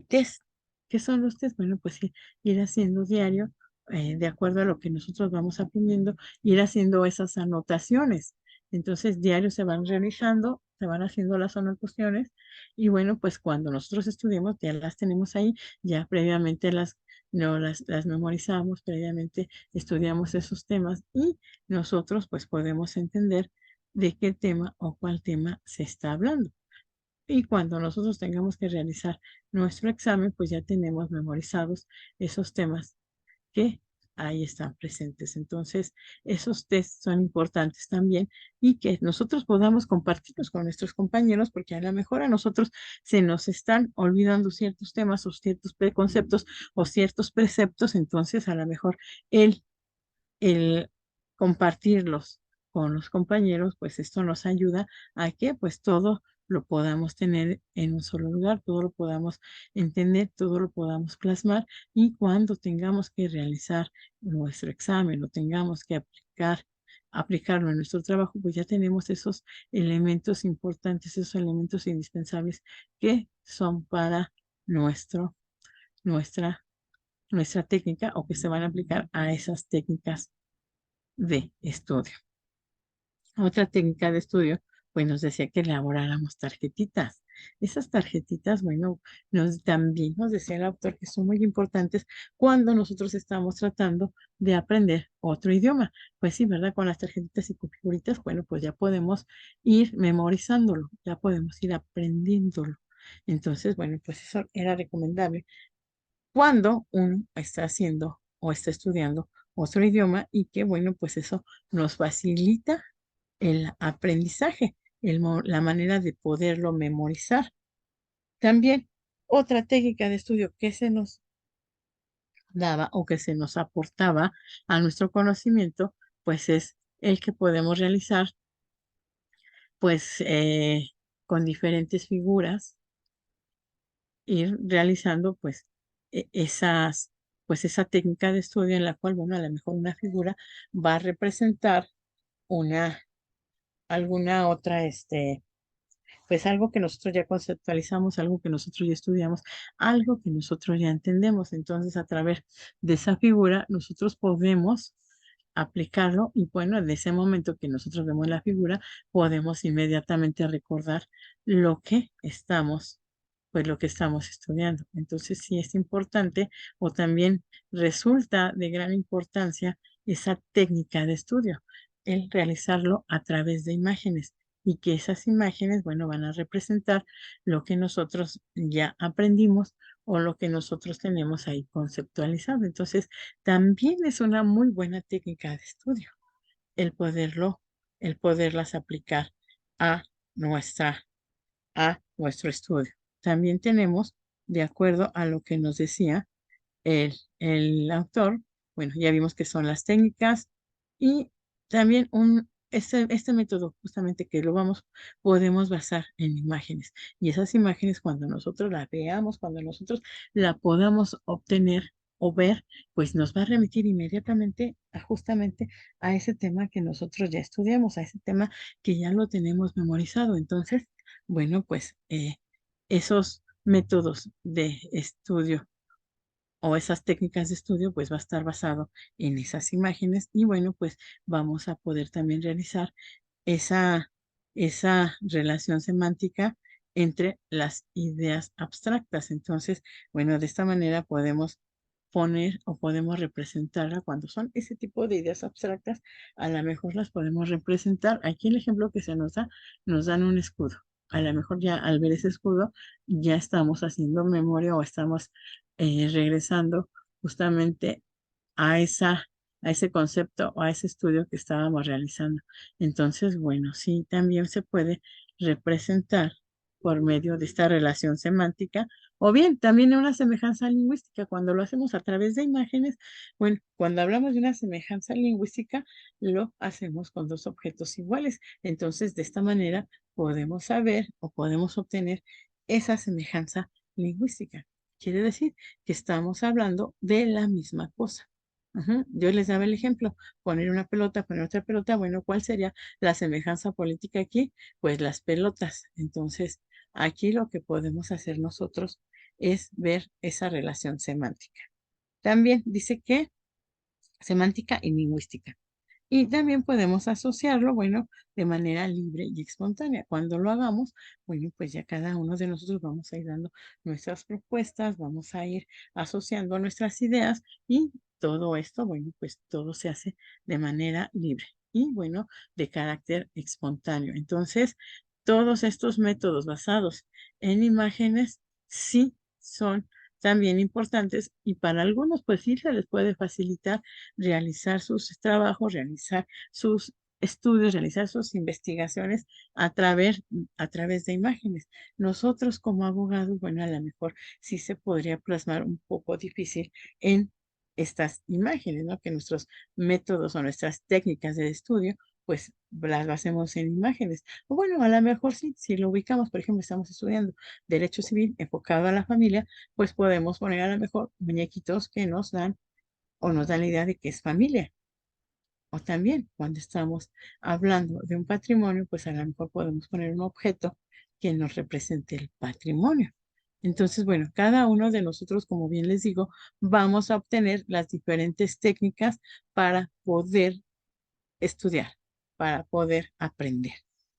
A: test. ¿Qué son los test? Bueno, pues ir haciendo diario, de acuerdo a lo que nosotros vamos aprendiendo, ir haciendo esas anotaciones. Entonces, diario se van realizando, se van haciendo las anotaciones y bueno, pues cuando nosotros estudiamos, ya las tenemos ahí, ya previamente no, las memorizamos, previamente estudiamos esos temas y nosotros pues podemos entender de qué tema o cuál tema se está hablando. Y cuando nosotros tengamos que realizar nuestro examen, pues ya tenemos memorizados esos temas que ahí están presentes. Entonces, esos tests son importantes también y que nosotros podamos compartirlos con nuestros compañeros, porque a lo mejor a nosotros se nos están olvidando ciertos temas o ciertos preconceptos o ciertos preceptos, entonces a lo mejor el el compartirlos con los compañeros, pues esto nos ayuda a que pues todo lo podamos tener en un solo lugar, todo lo podamos entender, todo lo podamos plasmar y cuando tengamos que realizar nuestro examen o tengamos que aplicarlo en nuestro trabajo, pues ya tenemos esos elementos importantes, esos elementos indispensables que son para nuestro, nuestra, nuestra técnica o que se van a aplicar a esas técnicas de estudio. Otra técnica de estudio, pues nos decía que elaboráramos tarjetitas. Esas tarjetitas, bueno, también nos decía el autor que son muy importantes cuando nosotros estamos tratando de aprender otro idioma. Pues sí, ¿verdad? Con las tarjetitas y con figuritas, bueno, pues ya podemos ir memorizándolo, ya podemos ir aprendiéndolo. Entonces, bueno, pues eso era recomendable cuando uno está haciendo o está estudiando otro idioma y que, bueno, pues eso nos facilita el aprendizaje, la manera de poderlo memorizar. También otra técnica de estudio que se nos daba o que se nos aportaba a nuestro conocimiento, pues es el que podemos realizar, pues con diferentes figuras ir realizando pues esa técnica de estudio en la cual, bueno, a lo mejor una figura va a representar una, alguna otra, pues algo que nosotros ya conceptualizamos, algo que nosotros ya estudiamos, algo que nosotros ya entendemos. Entonces, a través de esa figura, nosotros podemos aplicarlo y bueno, en ese momento que nosotros vemos la figura, podemos inmediatamente recordar lo que estamos, pues lo que estamos estudiando. Entonces, sí es importante o también resulta de gran importancia esa técnica de estudio, el realizarlo a través de imágenes y que esas imágenes, bueno, van a representar lo que nosotros ya aprendimos o lo que nosotros tenemos ahí conceptualizado. Entonces, también es una muy buena técnica de estudio el poderlo, el poderlas aplicar a nuestra, a nuestro estudio. También tenemos, de acuerdo a lo que nos decía el autor, bueno, ya vimos que son las técnicas y también este método justamente que podemos basar en imágenes. Y esas imágenes cuando nosotros las veamos, cuando nosotros la podamos obtener o ver, pues nos va a remitir inmediatamente justamente a ese tema que nosotros ya estudiamos, a ese tema que ya lo tenemos memorizado. Entonces, bueno, pues esos métodos de estudio o esas técnicas de estudio, pues va a estar basado en esas imágenes y bueno, pues vamos a poder también realizar esa, esa relación semántica entre las ideas abstractas. Entonces, bueno, de esta manera podemos poner o podemos representarla cuando son ese tipo de ideas abstractas, a lo mejor las podemos representar. Aquí el ejemplo que se nos da, nos dan un escudo. A lo mejor ya al ver ese escudo ya estamos haciendo memoria o estamos regresando justamente a a ese concepto o a ese estudio que estábamos realizando. Entonces, bueno, sí, también se puede representar por medio de esta relación semántica, o bien también una semejanza lingüística. Cuando lo hacemos a través de imágenes, bueno, cuando hablamos de una semejanza lingüística, lo hacemos con dos objetos iguales. Entonces, de esta manera podemos saber o podemos obtener esa semejanza lingüística. Quiere decir que estamos hablando de la misma cosa. Ujú. Yo les daba el ejemplo, poner una pelota, poner otra pelota, bueno, ¿cuál sería la semejanza política aquí? Pues las pelotas. Entonces, aquí lo que podemos hacer nosotros es ver esa relación semántica. También dice que semántica y lingüística. Y también podemos asociarlo, bueno, de manera libre y espontánea. Cuando lo hagamos, bueno, pues ya cada uno de nosotros vamos a ir dando nuestras propuestas, vamos a ir asociando nuestras ideas y todo esto, bueno, pues todo se hace de manera libre y, bueno, de carácter espontáneo. Entonces, todos estos métodos basados en imágenes sí son también importantes y para algunos pues sí se les puede facilitar realizar sus trabajos, realizar sus estudios, realizar sus investigaciones a través de imágenes. Nosotros como abogados, bueno, a lo mejor sí se podría plasmar un poco difícil en estas imágenes, ¿no? Que nuestros métodos o nuestras técnicas de estudio, pues las hacemos en imágenes. O bueno, a lo mejor sí, si lo ubicamos, por ejemplo, estamos estudiando derecho civil enfocado a la familia, pues podemos poner a lo mejor muñequitos que nos dan o nos dan la idea de que es familia. O también cuando estamos hablando de un patrimonio, pues a lo mejor podemos poner un objeto que nos represente el patrimonio. Entonces, bueno, cada uno de nosotros, como bien les digo, vamos a obtener las diferentes técnicas para poder estudiar, para poder aprender.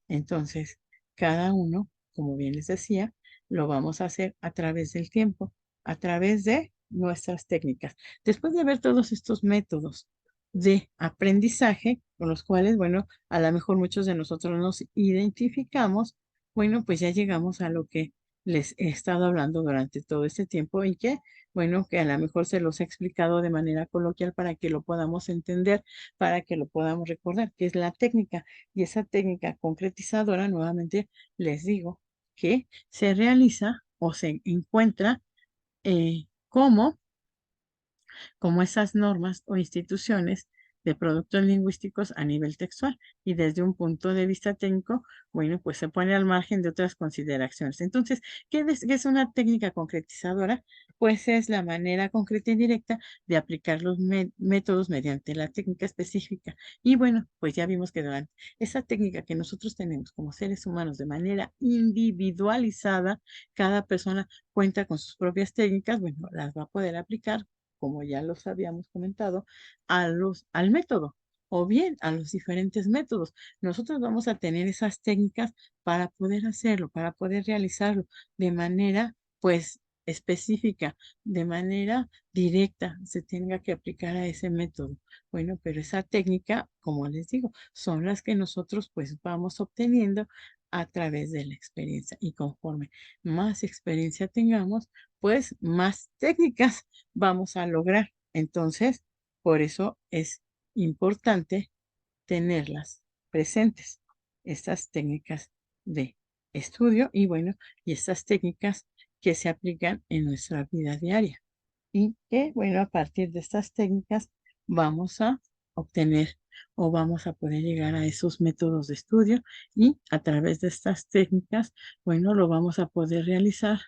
A: Entonces, cada uno, como bien les decía, lo vamos a hacer a través del tiempo, a través de nuestras técnicas. Después de ver todos estos métodos de aprendizaje con los cuales, bueno, a lo mejor muchos de nosotros nos identificamos, bueno, pues ya llegamos a lo que les he estado hablando durante todo este tiempo y que, bueno, que a lo mejor se los he explicado de manera coloquial para que lo podamos entender, para que lo podamos recordar, que es la técnica. Y esa técnica concretizadora, nuevamente les digo, que se realiza o se encuentra como esas normas o instituciones de productos lingüísticos a nivel textual y desde un punto de vista técnico, bueno, pues se pone al margen de otras consideraciones. Entonces, ¿qué es una técnica concretizadora? Pues es la manera concreta y directa de aplicar los métodos mediante la técnica específica. Y bueno, pues ya vimos que durante esa técnica que nosotros tenemos como seres humanos de manera individualizada, cada persona cuenta con sus propias técnicas, bueno, las va a poder aplicar como ya los habíamos comentado, al método o bien a los diferentes métodos. Nosotros vamos a tener esas técnicas para poder hacerlo, para poder realizarlo de manera, pues, específica, de manera directa, se tenga que aplicar a ese método. Bueno, pero esa técnica, como les digo, son las que nosotros pues vamos obteniendo a través de la experiencia y conforme más experiencia tengamos, pues más técnicas vamos a lograr. Entonces, por eso es importante tenerlas presentes, estas técnicas de estudio y bueno, y estas técnicas que se aplican en nuestra vida diaria. Y que, bueno, a partir de estas técnicas vamos a obtener o vamos a poder llegar a esos métodos de estudio y a través de estas técnicas, bueno, lo vamos a poder realizar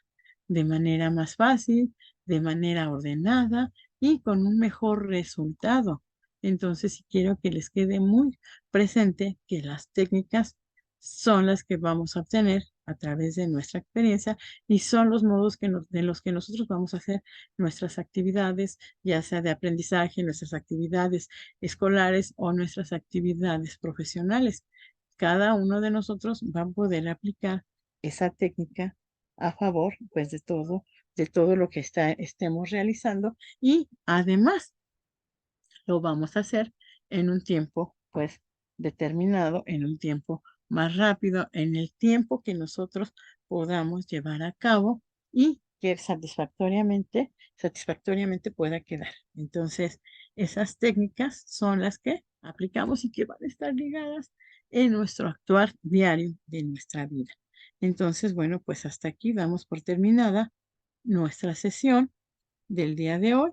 A: de manera más fácil, de manera ordenada y con un mejor resultado. Entonces, si quiero que les quede muy presente que las técnicas son las que vamos a obtener a través de nuestra experiencia y son los modos de los que nosotros vamos a hacer nuestras actividades, ya sea de aprendizaje, nuestras actividades escolares o nuestras actividades profesionales. Cada uno de nosotros va a poder aplicar esa técnica a favor, pues, de todo lo que estemos realizando y además lo vamos a hacer en un tiempo, pues, determinado, en un tiempo más rápido, en el tiempo que nosotros podamos llevar a cabo y que satisfactoriamente pueda quedar. Entonces, esas técnicas son las que aplicamos y que van a estar ligadas en nuestro actuar diario de nuestra vida. Entonces, bueno, pues hasta aquí damos por terminada nuestra sesión del día de hoy.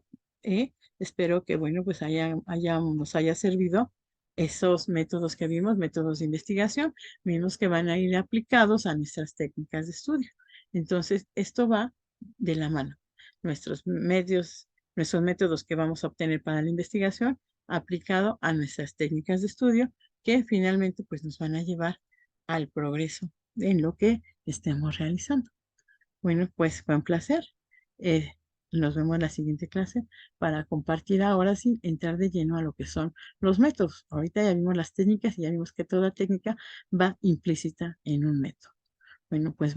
A: Espero que, bueno, pues nos haya servido esos métodos que vimos, métodos de investigación, vimos que van a ir aplicados a nuestras técnicas de estudio. Entonces, esto va de la mano. Nuestros métodos que vamos a obtener para la investigación aplicado a nuestras técnicas de estudio que finalmente pues nos van a llevar al progreso en lo que estemos realizando. Bueno, pues fue un placer. Eh, Nos vemos en la siguiente clase para compartir ahora sí, entrar de lleno a lo que son los métodos. Ahorita ya vimos las técnicas y ya vimos que toda técnica va implícita en un método. Bueno, pues